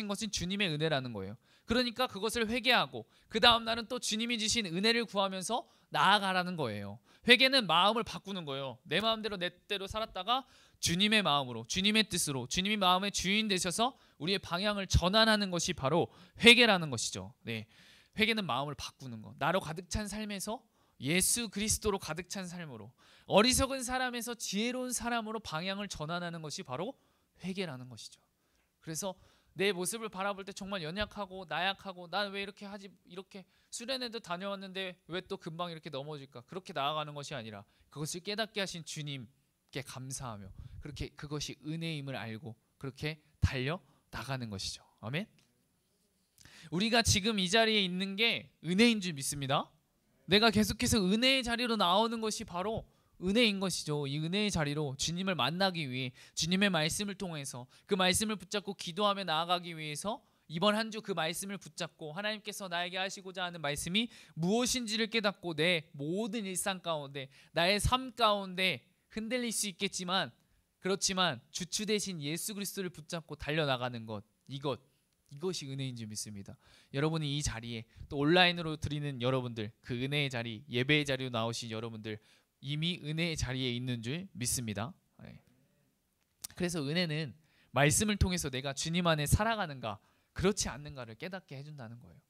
E: 것은 주님의 은혜라는 거예요. 그러니까 그것을 회개하고 그 다음 날은 또 주님이 주신 은혜를 구하면서 나아가라는 거예요. 회개는 마음을 바꾸는 거예요. 내 마음대로 내 뜻대로 살았다가 주님의 마음으로, 주님의 뜻으로, 주님이 마음의 주인 되셔서 우리의 방향을 전환하는 것이 바로 회개라는 것이죠. 네, 회개는 마음을 바꾸는 것. 나로 가득 찬 삶에서 예수 그리스도로 가득 찬 삶으로, 어리석은 사람에서 지혜로운 사람으로 방향을 전환하는 것이 바로 회개라는 것이죠. 그래서 내 모습을 바라볼 때 정말 연약하고 나약하고, 난 왜 이렇게 하지, 이렇게 수련회도 다녀왔는데 왜 또 금방 이렇게 넘어질까, 그렇게 나아가는 것이 아니라 그것을 깨닫게 하신 주님께 감사하며 그렇게 그것이 은혜임을 알고 그렇게 달려 나가는 것이죠. 아멘. 우리가 지금 이 자리에 있는 게 은혜인 줄 믿습니다. 내가 계속해서 은혜의 자리로 나오는 것이 바로 은혜인 것이죠. 이 은혜의 자리로 주님을 만나기 위해, 주님의 말씀을 통해서 그 말씀을 붙잡고 기도하며 나아가기 위해서 이번 한 주 그 말씀을 붙잡고 하나님께서 나에게 하시고자 하는 말씀이 무엇인지를 깨닫고 내 모든 일상 가운데, 나의 삶 가운데 흔들릴 수 있겠지만, 그렇지만 주추 대신 예수 그리스도를 붙잡고 달려나가는 것, 이것이 은혜인 줄 믿습니다. 여러분이 이 자리에, 또 온라인으로 드리는 여러분들, 그 은혜의 자리, 예배의 자리로 나오신 여러분들 이미 은혜의 자리에 있는 줄 믿습니다. 그래서 은혜는 말씀을 통해서 내가 주님 안에 살아가는가 그렇지 않는가를 깨닫게 해준다는 거예요.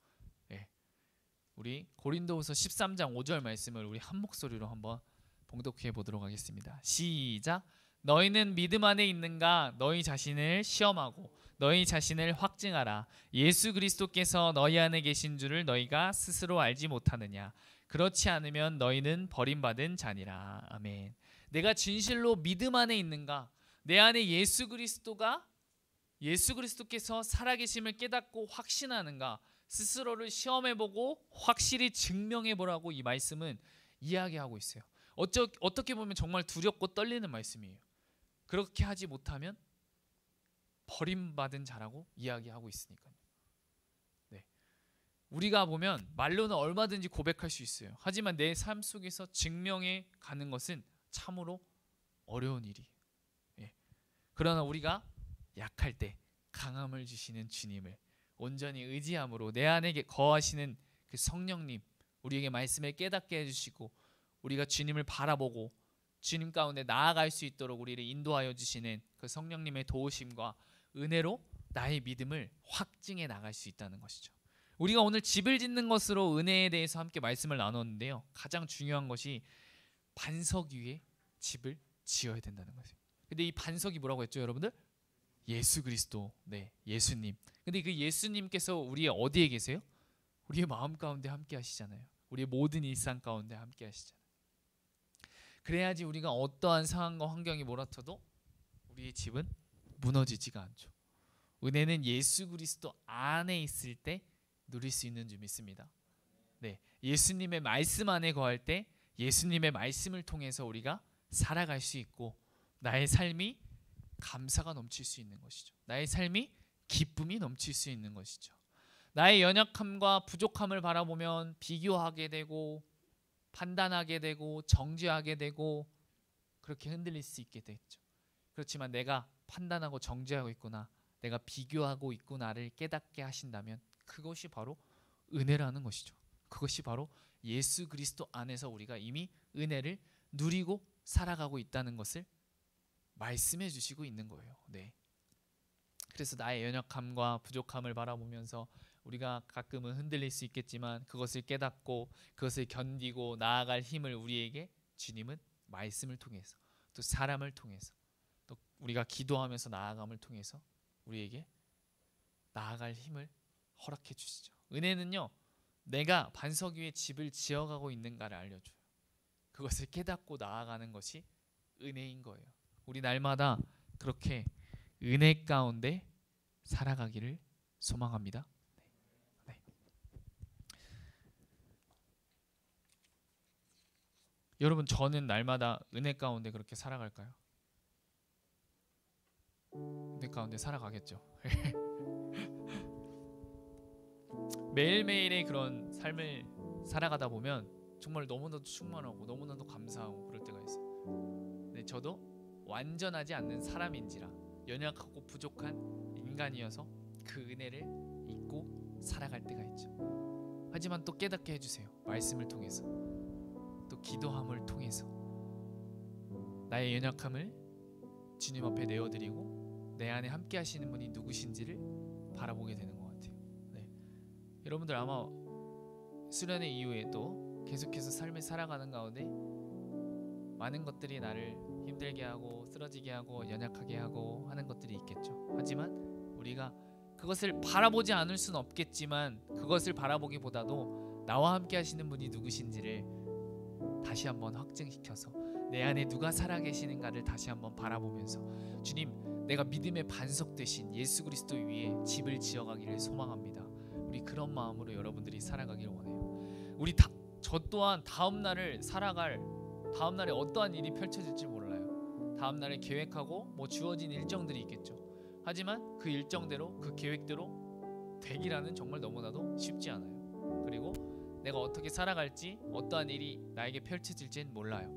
E: 우리 고린도후서 13장 5절 말씀을 우리 한 목소리로 한번 봉독해 보도록 하겠습니다. 시작. 너희는 믿음 안에 있는가? 너희 자신을 시험하고 너희 자신을 확증하라. 예수 그리스도께서 너희 안에 계신 줄을 너희가 스스로 알지 못하느냐? 그렇지 않으면 너희는 버림받은 자니라. 아멘. 내가 진실로 믿음 안에 있는가? 내 안에 예수 그리스도께서 살아계심을 깨닫고 확신하는가? 스스로를 시험해보고 확실히 증명해보라고 이 말씀은 이야기하고 있어요. 어떻게 보면 정말 두렵고 떨리는 말씀이에요. 그렇게 하지 못하면 버림받은 자라고 이야기하고 있으니까요. 네. 우리가 보면 말로는 얼마든지 고백할 수 있어요. 하지만 내 삶 속에서 증명해 가는 것은 참으로 어려운 일이에요. 그러나 우리가 약할 때 강함을 주시는 주님을 온전히 의지함으로 내 안에 거하시는 그 성령님, 우리에게 말씀을 깨닫게 해주시고 우리가 주님을 바라보고 주님 가운데 나아갈 수 있도록 우리를 인도하여 주시는 그 성령님의 도우심과 은혜로 나의 믿음을 확증해 나갈 수 있다는 것이죠. 우리가 오늘 집을 짓는 것으로 은혜에 대해서 함께 말씀을 나눴는데요, 가장 중요한 것이 반석 위에 집을 지어야 된다는 것이에요. 근데 이 반석이 뭐라고 했죠, 여러분들? 예수 그리스도, 네, 예수님. 근데 그 예수님께서 우리의 어디에 계세요? 우리의 마음 가운데 함께 하시잖아요. 우리의 모든 일상 가운데 함께 하시잖아요. 그래야지 우리가 어떠한 상황과 환경이 몰아쳐도 우리의 집은 무너지지가 않죠. 은혜는 예수 그리스도 안에 있을 때 누릴 수 있는 줄 믿습니다. 네, 예수님의 말씀 안에 거할 때 예수님의 말씀을 통해서 우리가 살아갈 수 있고 나의 삶이 감사가 넘칠 수 있는 것이죠. 나의 삶이 기쁨이 넘칠 수 있는 것이죠. 나의 연약함과 부족함을 바라보면 비교하게 되고 판단하게 되고 정죄하게 되고 그렇게 흔들릴 수 있게 되죠. 그렇지만 내가 판단하고 정죄하고 있구나, 내가 비교하고 있구나를 깨닫게 하신다면 그것이 바로 은혜라는 것이죠. 그것이 바로 예수 그리스도 안에서 우리가 이미 은혜를 누리고 살아가고 있다는 것을 말씀해 주시고 있는 거예요. 네. 그래서 나의 연약함과 부족함을 바라보면서 우리가 가끔은 흔들릴 수 있겠지만 그것을 깨닫고 그것을 견디고 나아갈 힘을 우리에게 주님은 말씀을 통해서 또 사람을 통해서 또 우리가 기도하면서 나아감을 통해서 우리에게 나아갈 힘을 허락해 주시죠. 은혜는요, 내가 반석 위에 집을 지어가고 있는가를 알려줘요. 그것을 깨닫고 나아가는 것이 은혜인 거예요. 우리 날마다 그렇게 은혜 가운데 살아가기를 소망합니다. 네. 여러분, 저는 날마다 은혜 가운데 그렇게 살아갈까요? 은혜 가운데 살아가겠죠. 매일매일의 그런 삶을 살아가다 보면 정말 너무나도 충만하고 너무나도 감사하고 그럴 때가 있어요. 네, 저도 완전하지 않는 사람인지라 연약하고 부족한 인간이어서 그 은혜를 잊고 살아갈 때가 있죠. 하지만 또 깨닫게 해주세요. 말씀을 통해서 또 기도함을 통해서 나의 연약함을 주님 앞에 내어드리고 내 안에 함께 하시는 분이 누구신지를 바라보게 되는 것 같아요. 네. 여러분들 아마 수련회 이후에 또 계속해서 삶을 살아가는 가운데 많은 것들이 나를 힘들게 하고 쓰러지게 하고 연약하게 하고 하는 것들이 있겠죠. 하지만 우리가 그것을 바라보지 않을 수는 없겠지만 그것을 바라보기보다도 나와 함께 하시는 분이 누구신지를 다시 한번 확증시켜서 내 안에 누가 살아계시는가를 다시 한번 바라보면서 주님, 내가 믿음의 반석 되신 예수 그리스도 위에 집을 지어가기를 소망합니다. 우리 그런 마음으로 여러분들이 살아가기를 원해요. 저 또한 다음 날에 어떠한 일이 펼쳐질지 몰라요. 다음 날에 계획하고 주어진 일정들이 있겠죠. 하지만 그 일정대로 그 계획대로 되기라는 정말 너무나도 쉽지 않아요. 그리고 내가 어떻게 살아갈지 어떠한 일이 나에게 펼쳐질지는 몰라요.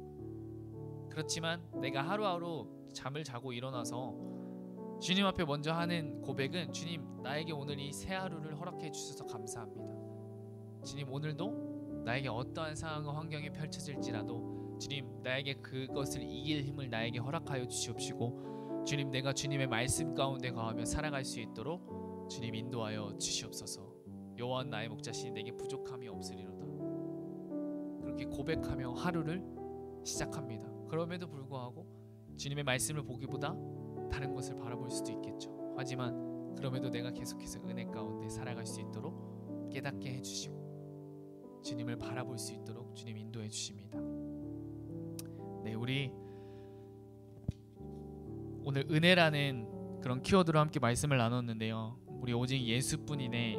E: 그렇지만 내가 하루하루 잠을 자고 일어나서 주님 앞에 먼저 하는 고백은 주님, 나에게 오늘 이 새 하루를 허락해 주셔서 감사합니다. 주님, 오늘도 나에게 어떠한 상황과 환경이 펼쳐질지라도 주님, 나에게 그것을 이길 힘을 나에게 허락하여 주시옵시고 주님, 내가 주님의 말씀 가운데 거하며 살아갈 수 있도록 주님 인도하여 주시옵소서. 여호와 나의 목자시니 내게 부족함이 없으리로다. 그렇게 고백하며 하루를 시작합니다. 그럼에도 불구하고 주님의 말씀을 보기보다 다른 것을 바라볼 수도 있겠죠. 하지만 그럼에도 내가 계속해서 은혜 가운데 살아갈 수 있도록 깨닫게 해주시고 주님을 바라볼 수 있도록 주님 인도해 주십니다. 네, 우리 오늘 은혜라는 그런 키워드로 함께 말씀을 나눴는데요. 우리 오직 예수뿐이네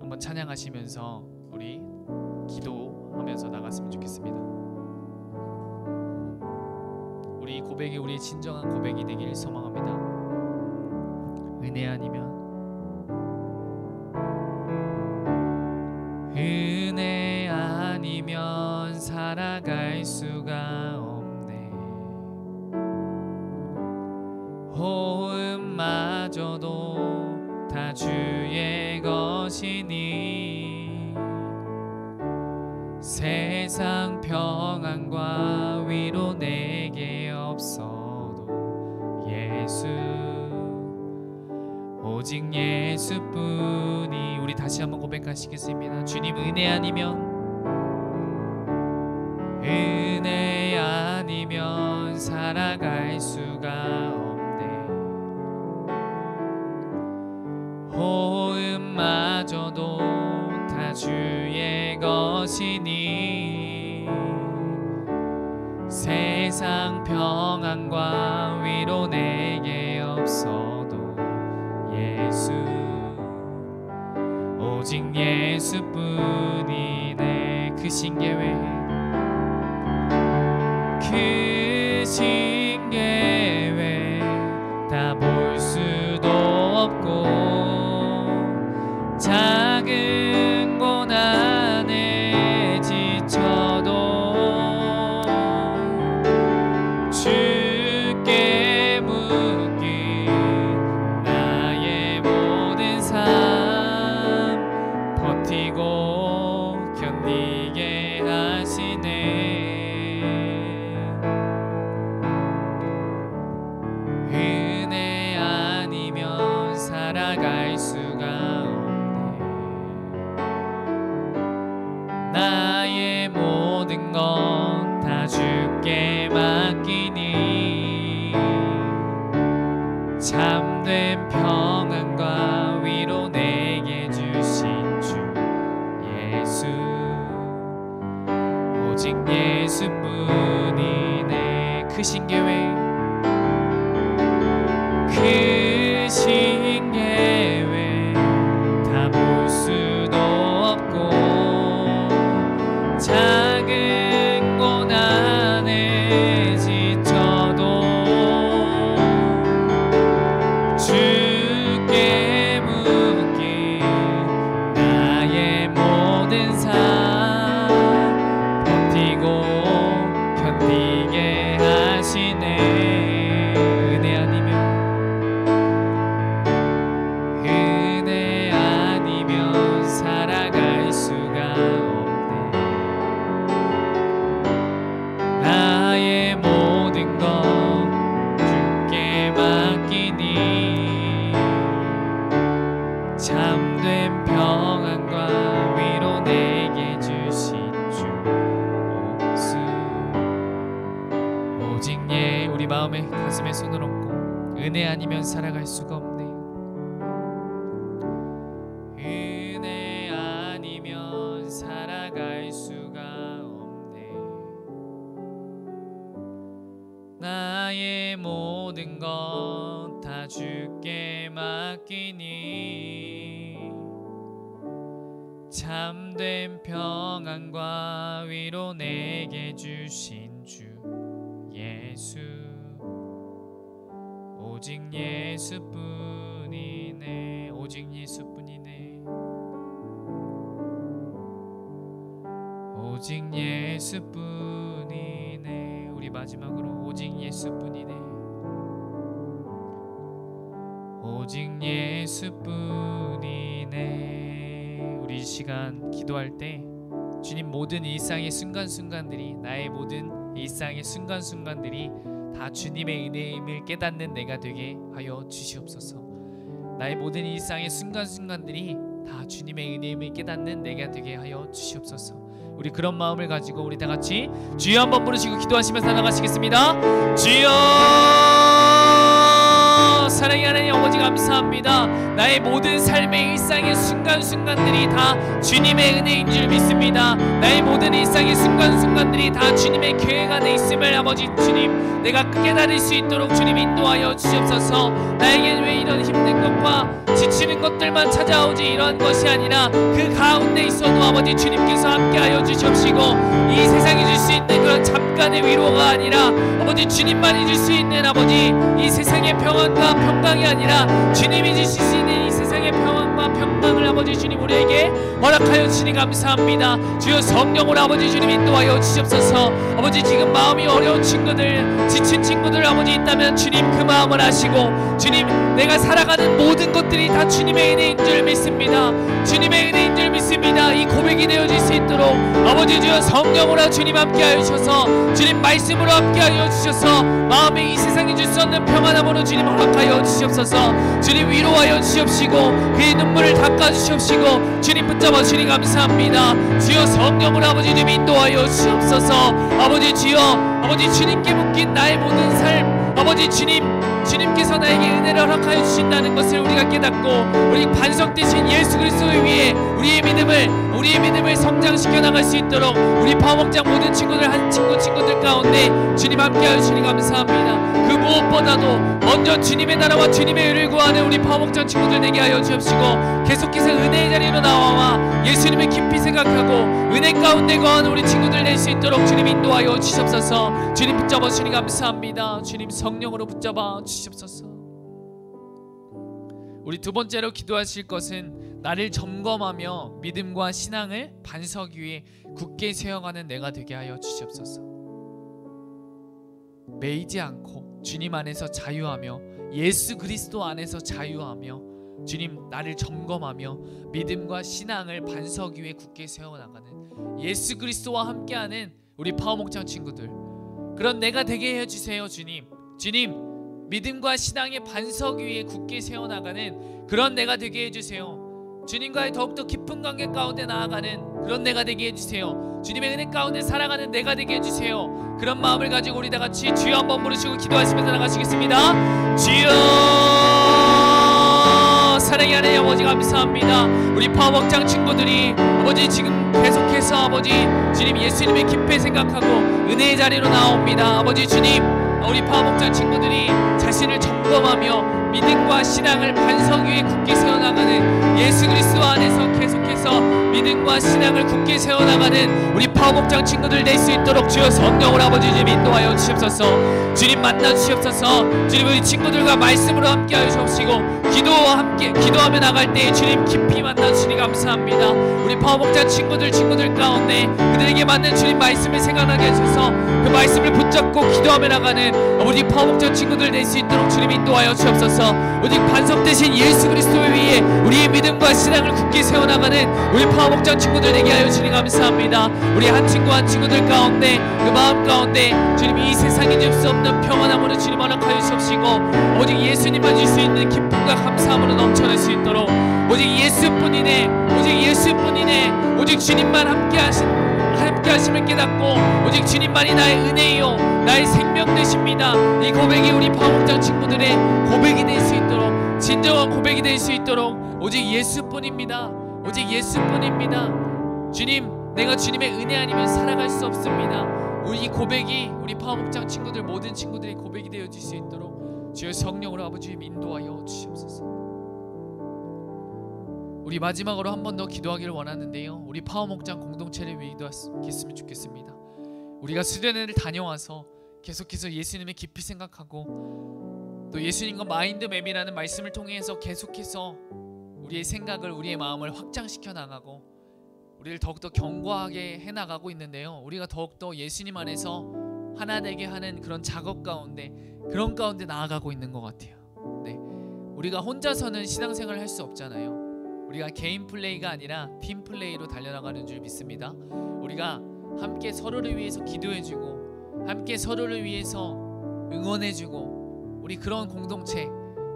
E: 한번 찬양하시면서 우리 기도하면서 나갔으면 좋겠습니다. 우리 고백이 우리의 진정한 고백이 되기를 소망합니다. 은혜 아니면 살아갈 수가 없네. 호흡마저도 다 주의 것이니 세상 평안과 위로 내게 없어도 예수, 오직 예수뿐이. 우리 다시 한번 고백하시겠습니다. 주님, 은혜 아니면 살아갈 수가 없네. 호흡마저도 다 주의 것이니 세상 평안과 위로 내게 없어도 예수, 오직 예수뿐이네. 그 신계회, 그 없고 작은 고난에 지쳐도 주께 묶인 나의 모든 삶 버티고 견디게 하시네. 은혜 아니면 살아갈 수가 없네. 나의 모든 것 다 주께 맡기니 참된 평안과 위로 내게 주신 주 예수 오직 예수뿐이네. 크신 계획 크신 계획 다 볼 수도 없고 작은 고난에 지쳐도 주께 묶인 나의 모든 삶 버티고 견디게 하시네. 은혜 아니면 살아갈 수가 없네. 나의 모든 것 주께 맡기니 참된 평안과 위로 내게 주신 주 예수 오직 우리 마음에 가슴에 손을 얹고 은혜 아니면 살아갈 수가 없네. 은혜 아니면 살아갈 수가 없네. 나의 모든 것 다 주께 맡기니 참된 평안과 위로 내게 주신 주 예수 오직 예수뿐이네. 오직 예수뿐이네. 오직 예수뿐이네. 우리 마지막으로 오직 예수뿐이네. 오직 예수뿐이네. 우리 이 시간 기도할 때 주님 모든 일상의 순간순간들이 나의 모든 일상의 순간순간들이 다 주님의 은혜임을 깨닫는 내가 되게 하여 주시옵소서. 나의 모든 일상의 순간순간들이 다 주님의 은혜임을 깨닫는 내가 되게 하여 주시옵소서. 우리 그런 마음을 가지고 우리 다 같이 주여 한번 부르시고 기도하시면서 나가시겠습니다. 주여 사랑의 하나님 아버지 감사합니다. 나의 모든 삶의 일상의 순간순간들이 다 주님의 은혜인 줄 믿습니다. 나의 모든 일상의 순간순간들이 다 주님의 계획 안에 있음을 아버지 주님 내가 깨달을 수 있도록 주님 인도하여 주시옵소서. 나에겐 왜 이런 힘든 것과 지치는 것들만 찾아오지 이러한 것이 아니라 그 가운데 있어도 아버지 주님께서 함께하여 주시옵시고 이 세상이 줄 수 있는 그런 잠깐의 위로가 아니라 아버지 주님만이 줄 수 있는 아버지 이 세상의 평안과 평강이 아니라 주님이 주실 수 있는 이 세상의 평안과 평강을 아버지 주님 우리에게 허락하여 주시니 감사합니다. 주여 성령으로 아버지 주님 인도하여 주시옵소서. 아버지 지금 마음이 어려운 친구들 지친 친구들 아버지 있다면 주님 그 마음을 아시고 주님 내가 살아가는 모든 것들이 다 주님의 은혜인 줄 믿습니다. 주님의 은혜인 줄 믿습니다. 이 고백이 되어질 수 있도록 아버지 주여 성령으로 주님 함께하여 주셔서 주님 말씀으로 함께하여 주셔서 마음에 이 세상이 줄 수 없는 평안함으로 주님 허락하여 주시옵소서. 주님 위로하여 주시옵시고 그의 눈물을 닦아주시옵시고 주님 붙잡아 주님 감사합니다. 주여 성령으로 아버지 주님 인도하여 주시옵소서. 아버지 주여 아버지 주님께 묶인 나의 모든 삶 아버지 주님께서 나에게 은혜를 허락하여 주신다는 것을 우리가 깨닫고 우리 반석되신 예수 그리스도를 위해 우리의 믿음을 성장시켜 나갈 수 있도록 우리 파목장 모든 친구들 한 친구들 가운데 주님 함께하여 주시니 감사합니다. 그 무엇보다도 먼저 주님의 나라와 주님의 의를 구하는 우리 파목장 친구들 되게 하여 주옵시고 계속해서 은혜의 자리로 나와 예수님을 깊이 생각하고 은혜 가운데 거하는 우리 친구들 될 수 있도록 주님 인도하여 주시옵소서. 주님 붙잡아 주시니 감사합니다. 주님 성령으로 붙잡아 주시옵소서. 우리 두 번째로 기도하실 것은 나를 점검하며 믿음과 신앙을 반석 위에 굳게 세워가는 내가 되게 하여 주시옵소서. 매이지 않고 주님 안에서 자유하며 예수 그리스도 안에서 자유하며 주님 나를 점검하며 믿음과 신앙을 반석 위에 굳게 세워나가는 예수 그리스도와 함께하는 우리 파워목장 친구들, 그런 내가 되게 해주세요. 주님 믿음과 신앙의 반석 위에 굳게 세워나가는 그런 내가 되게 해주세요. 주님과의 더욱더 깊은 관계 가운데 나아가는 그런 내가 되게 해주세요. 주님의 은혜 가운데 살아가는 내가 되게 해주세요. 그런 마음을 가지고 우리 다같이 주여 한번 부르시고 기도하시면서 나가시겠습니다. 주여, 사랑의 하나님 아버지 감사합니다. 우리 파워목장 친구들이 아버지 지금 계속해서 아버지 주님 예수님의 깊이 생각하고 은혜의 자리로 나옵니다. 아버지 주님, 우리 파워목장 친구들이 자신을 점검하며 믿음과 신앙을 반석 위에 굳게 세워나가는 예수 그리스도 안에서 계속해서 믿음과 신앙을 굳게 세워나가는 우리 파워목장 친구들 될 수 있도록 주여 성령으로 아버지 주님 인도하여 주시옵소서. 주님 만나 주시옵소서. 주님 우리 친구들과 말씀으로 함께하여 주옵시고 기도와 함께 기도하며 나갈 때 주님 깊이 만나 주시니 감사합니다. 우리 파워목장 친구들 가운데 그들에게 맞는 주님 말씀을 생각나게 하셔서 그 말씀을 붙잡고 기도하며 나가는 우리 파워목장 친구들 될 수 있도록 주님 인도하여 주옵소서. 오직 반석 대신 예수 그리스도 위에 우리의 믿음과 신앙을 굳게 세워나가는 우리 파워목장 친구들 되게 하여 주니 감사합니다. 우리 한 친구 한 친구들 가운데 그 마음 가운데 주님 이 세상에 줄 수 없는 평안함으로 주님 허락하여 주옵시고 오직 예수님만 줄 수 있는 기쁨과 감사함으로 넘쳐날 수 있도록 오직 예수뿐이네, 오직 예수뿐이네, 오직 주님만 함께하심을 깨닫고 오직 주님만이 나의 은혜요 나의 생명 되십니다. 이 고백이 우리 파워목장 친구들의 고백이 될 수 있도록, 진정한 고백이 될 수 있도록 오직 예수뿐입니다. 오직 예수뿐입니다. 주님, 내가 주님의 은혜 아니면 살아갈 수 없습니다. 우리 고백이 우리 파워목장 친구들 모든 친구들의 고백이 되어질 수 있도록 주여 성령으로 아버지 인도하여 주시옵소서. 우리 마지막으로 한 번 더 기도하기를 원하는데요, 우리 파워목장 공동체를 위해 기도했으면 좋겠습니다. 우리가 수련회를 다녀와서 계속해서 예수님을 깊이 생각하고 또 예수님과 마인드맵이라는 말씀을 통해서 계속해서 우리의 생각을, 우리의 마음을 확장시켜 나가고 우리를 더욱더 견고하게 해나가고 있는데요, 우리가 더욱더 예수님 안에서 하나 되게 하는 그런 작업 가운데, 그런 가운데 나아가고 있는 것 같아요. 네, 우리가 혼자서는 신앙생활을 할 수 없잖아요. 우리가 개인 플레이가 아니라 팀 플레이로 달려나가는 줄 믿습니다. 우리가 함께 서로를 위해서 기도해주고 함께 서로를 위해서 응원해주고 우리 그런 공동체,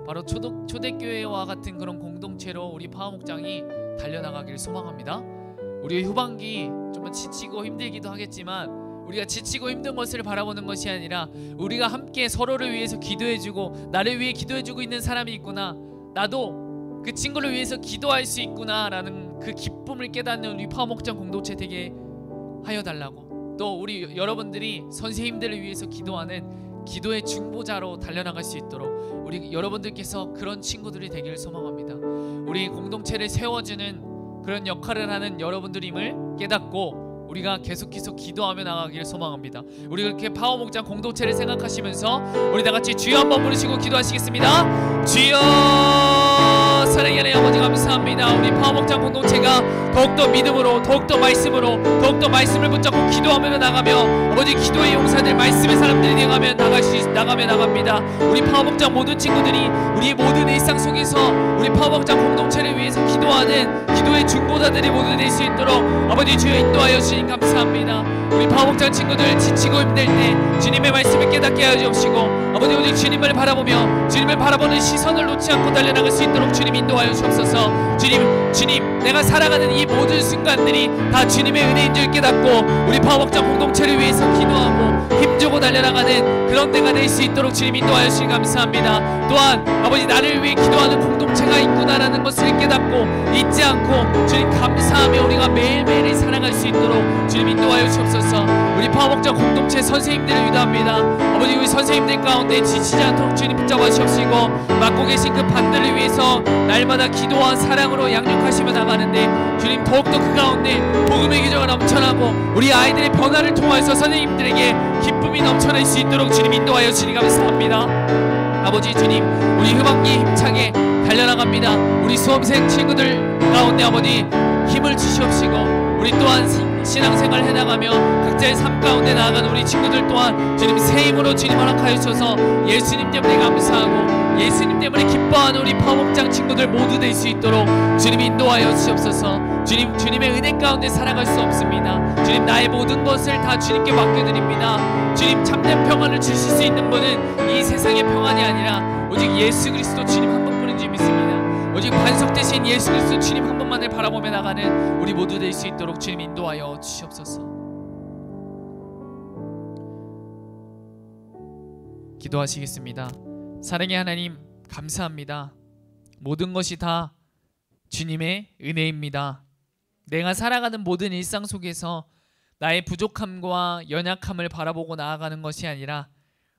E: 바로 초대교회와 같은 그런 공동체로 우리 파워목장이 달려나가기를 소망합니다. 우리 후반기 좀 지치고 힘들기도 하겠지만 우리가 지치고 힘든 것을 바라보는 것이 아니라 우리가 함께 서로를 위해서 기도해주고 나를 위해 기도해주고 있는 사람이 있구나, 나도 그 친구를 위해서 기도할 수 있구나 라는 그 기쁨을 깨닫는 우리 파워목장 공동체 되게 하여 달라고, 또 우리 여러분들이 선생님들을 위해서 기도하는 기도의 중보자로 달려나갈 수 있도록 우리 여러분들께서 그런 친구들이 되기를 소망합니다. 우리 공동체를 세워주는 그런 역할을 하는 여러분들임을 깨닫고 우리가 계속해서 기도하며 나가기를 소망합니다. 우리 그렇게 파워목장 공동체를 생각하시면서 우리 다같이 주여 한번 부르시고 기도하시겠습니다. 주여, 사랑의 하나님 아버지 감사합니다. 우리 파워목장 공동체가 더욱더 믿음으로, 더욱더 말씀으로, 더욱더 말씀을 붙잡고 기도하며 나가며 아버지 기도의 용사들, 말씀의 사람들이 되어가며 나갑니다. 우리 파워목장 모든 친구들이 우리의 모든 일상 속에서 우리 파워목장 공동체를 위해서 기도하는 기도의 중보자들이 모두 될 수 있도록 아버지 주여 인도하여 주시니 감사합니다. 우리 파워목장 친구들 지치고 힘들 때 주님의 말씀을 깨닫게 하여 주옵시고 아버지 오직 주님을 바라보며 주님을 바라보는 시선을 놓지 않고 달려나갈 수 있도록 주님 인도하여 주옵소서. 주님, 내가 살아가는 이 모든 순간들이 다 주님의 은혜인 줄 깨닫고 우리 파워목장 공동체를 위해서 기도하고 힘주고 달려나가는 그런 때가 될 수 있도록 주님 인도하여 주시니 감사합니다. 또한 아버지 나를 위해 기도하는 공동체가 있구나라는 것을 깨닫고 잊지 않고 주님 감사하며 우리가 매일매일 살아갈 수 있도록 주님 인도하여 주옵소서. 우리 파워목장 공동체 선생님들을 위도합니다. 아버지 우리 선생님들 가운데 지치지 않도록 주님 붙잡아 주옵시고 맡고 계신 그 반들을 위해서 날마다 기도와 사랑으로 양육하시며 나가는데 주님 더욱더 그 가운데 복음의 기적가 넘쳐나고 우리 아이들의 변화를 통해서 선생님들에게 기쁨이 넘쳐날 수 있도록 주님 인도하여 주시니 감사합니다. 아버지 주님, 우리 후반기 힘차게 달려나갑니다. 우리 수험생 친구들 가운데 아버지 힘을 주시옵시고, 우리 또한 신앙생활 해나가며 각자의 삶 가운데 나아가는 우리 친구들 또한 주님 새 힘으로 주님 허락하여 주셔서 예수님 때문에 감사하고 예수님 때문에 기뻐하는 우리 파업장 친구들 모두 될 수 있도록 주님 인도하여 주시옵소서. 주님, 주님의 은혜 가운데 살아갈 수 없습니다. 주님, 나의 모든 것을 다 주님께 맡겨드립니다. 주님, 참된 평안을 주실 수 있는 분은 이 세상의 평안이 아니라 오직 예수 그리스도 주님 한 분뿐인 줄 믿습니다. 오직 반석 대신 예수 그리스도 주님 한 분만을 바라보며 나가는 우리 모두 될 수 있도록 주님 인도하여 주시옵소서. 기도하시겠습니다. 사랑의 하나님, 감사합니다. 모든 것이 다 주님의 은혜입니다. 내가 살아가는 모든 일상 속에서 나의 부족함과 연약함을 바라보고 나아가는 것이 아니라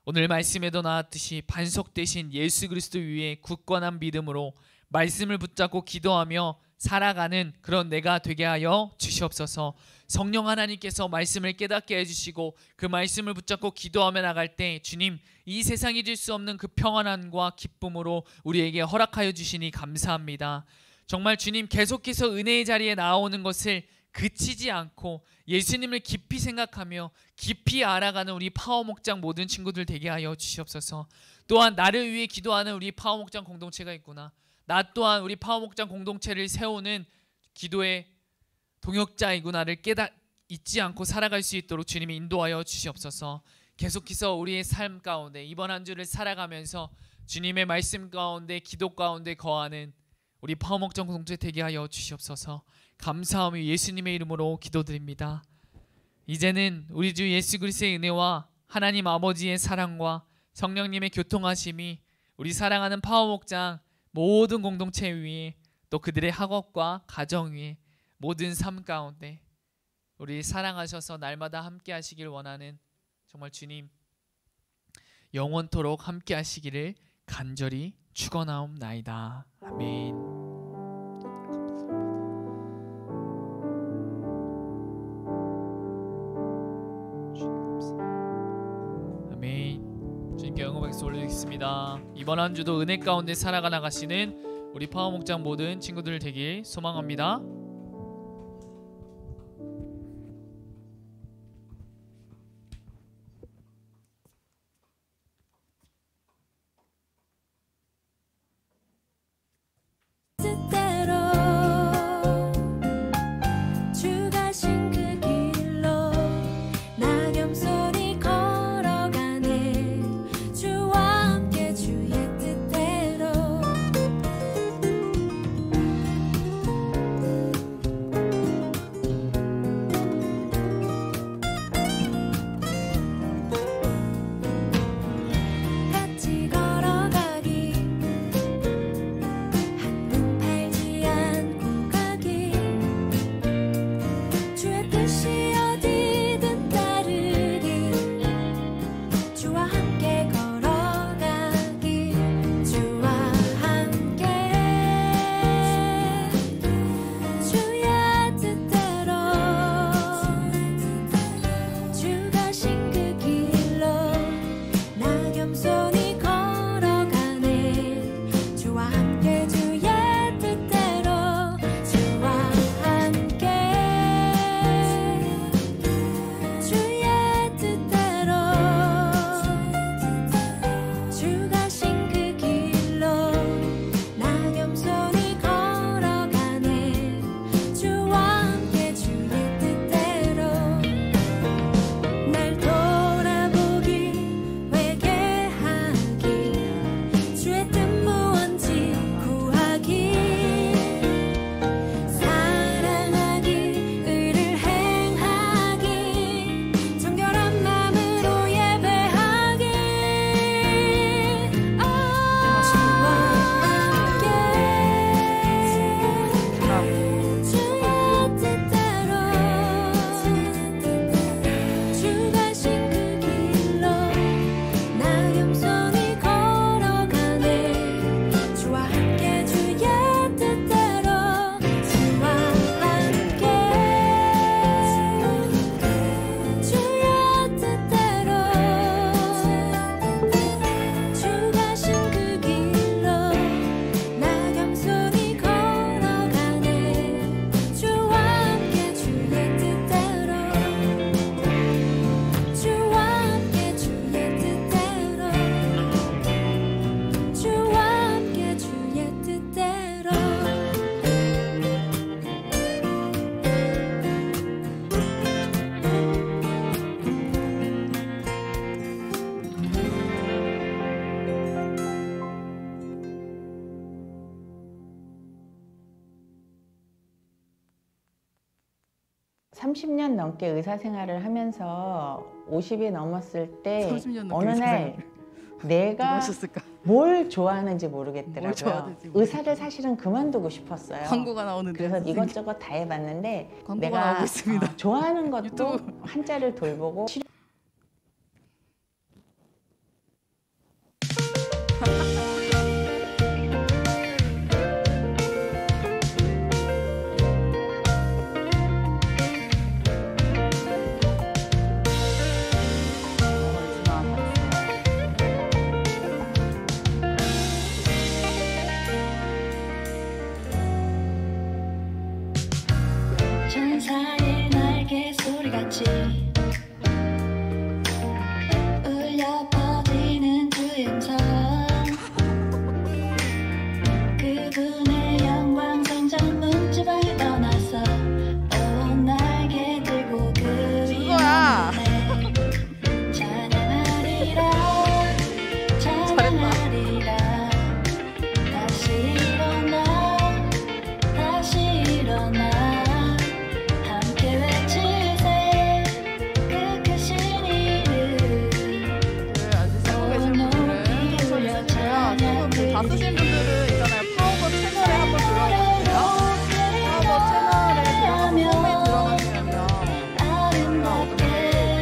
E: 오늘 말씀에도 나왔듯이 반석 대신 예수 그리스도 위에 굳건한 믿음으로 말씀을 붙잡고 기도하며 살아가는 그런 내가 되게 하여 주시옵소서. 성령 하나님께서 말씀을 깨닫게 해주시고 그 말씀을 붙잡고 기도하며 나갈 때 주님, 이 세상이 줄 수 없는 그 평안함과 기쁨으로 우리에게 허락하여 주시니 감사합니다. 정말 주님, 계속해서 은혜의 자리에 나오는 것을 그치지 않고 예수님을 깊이 생각하며 깊이 알아가는 우리 파워목장 모든 친구들 되게 하여 주시옵소서. 또한 나를 위해 기도하는 우리 파워목장 공동체가 있구나, 나 또한 우리 파워목장 공동체를 세우는 기도의 동역자이구나를 잊지 않고 살아갈 수 있도록 주님이 인도하여 주시옵소서. 계속해서 우리의 삶 가운데 이번 한 주를 살아가면서 주님의 말씀 가운데 기도 가운데 거하는 우리 파워목장 공동체 되게 하여 주시옵소서. 감사하며 예수님의 이름으로 기도드립니다. 이제는 우리 주 예수 그리스도의 은혜와 하나님 아버지의 사랑과 성령님의 교통하심이 우리 사랑하는 파워목장 모든 공동체 위에 또 그들의 학업과 가정 위에 모든 삶 가운데 우리 사랑하셔서 날마다 함께 하시길 원하는 정말 주님 영원토록 함께 하시기를 간절히 축원하옵나이다. 아멘. 아멘. 주님께 영광 박수 올리겠습니다. 이번 한 주도 은혜 가운데 살아가 나가시는 우리 파워목장 모든 친구들 되길 소망합니다.
F: 30년 넘게 의사 생활을 하면서 50이 넘었을 때
G: 30년 넘게
F: 어느
G: 의사
F: 날 내가
G: 하셨을까?
F: 뭘 좋아하는지 모르겠더라고요.
G: 뭘 좋아하는지
F: 의사를 사실은 그만두고 싶었어요.
G: 광고가 나오는데
F: 그래서
G: 선생님.
F: 이것저것 다 해봤는데
G: 광고가
F: 내가
G: 나오고 있습니다.
F: 좋아하는 것도
G: 유튜브.
F: 한자를 돌보고
H: 천사의 날개 소리같이 울려 퍼지는 주의 음성 그분의 영광 성전 문지방에 떠나서 온 날개 들고 그
G: 거야.
H: 위에 찬양하리라 찬양하리라 다시 일어나 다시 일어나 함께 외치세 그 크신 이름
G: 네, 아직 쓰고 계신 분들은 소리 주시고요. 지금 다 쓰신 분들은 있잖아요. 파워버 채널에 한번 들어가주세요. 파워버 채널에 들어가서 홈에 들어가시면요.
H: 아름답게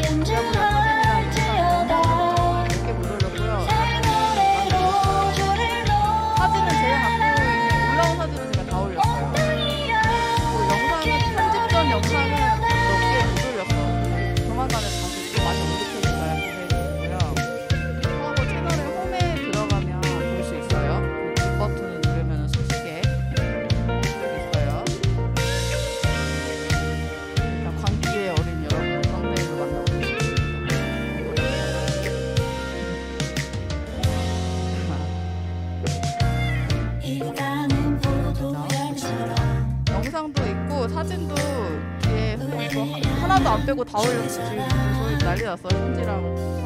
H: 연주할지어다
G: 이렇게 부르려고요.
H: 새 노래로 주를
G: 사진은 제가 갖고 있는 올라온 사진은 제가 다 올렸어요. 그리고 영상은 편집 전 영상은 몇 개 못 올렸어. 조만간에 다시 또 많이 올려주니까 기대해 주시고요. 파워버 채널에 홈에 들어가면 볼 수 있어요. 그 뒷 버튼을 누르면 소식에 있어요. 자, 광기의 어린 여러분 썸네일로 만나보겠습니다.
H: 이 땅은 포도향처럼
G: 영상도 있고 사진도 뒤에 뭐 하나도 안 빼고 다 올렸지. 지금 저희 난리 났어. 현지랑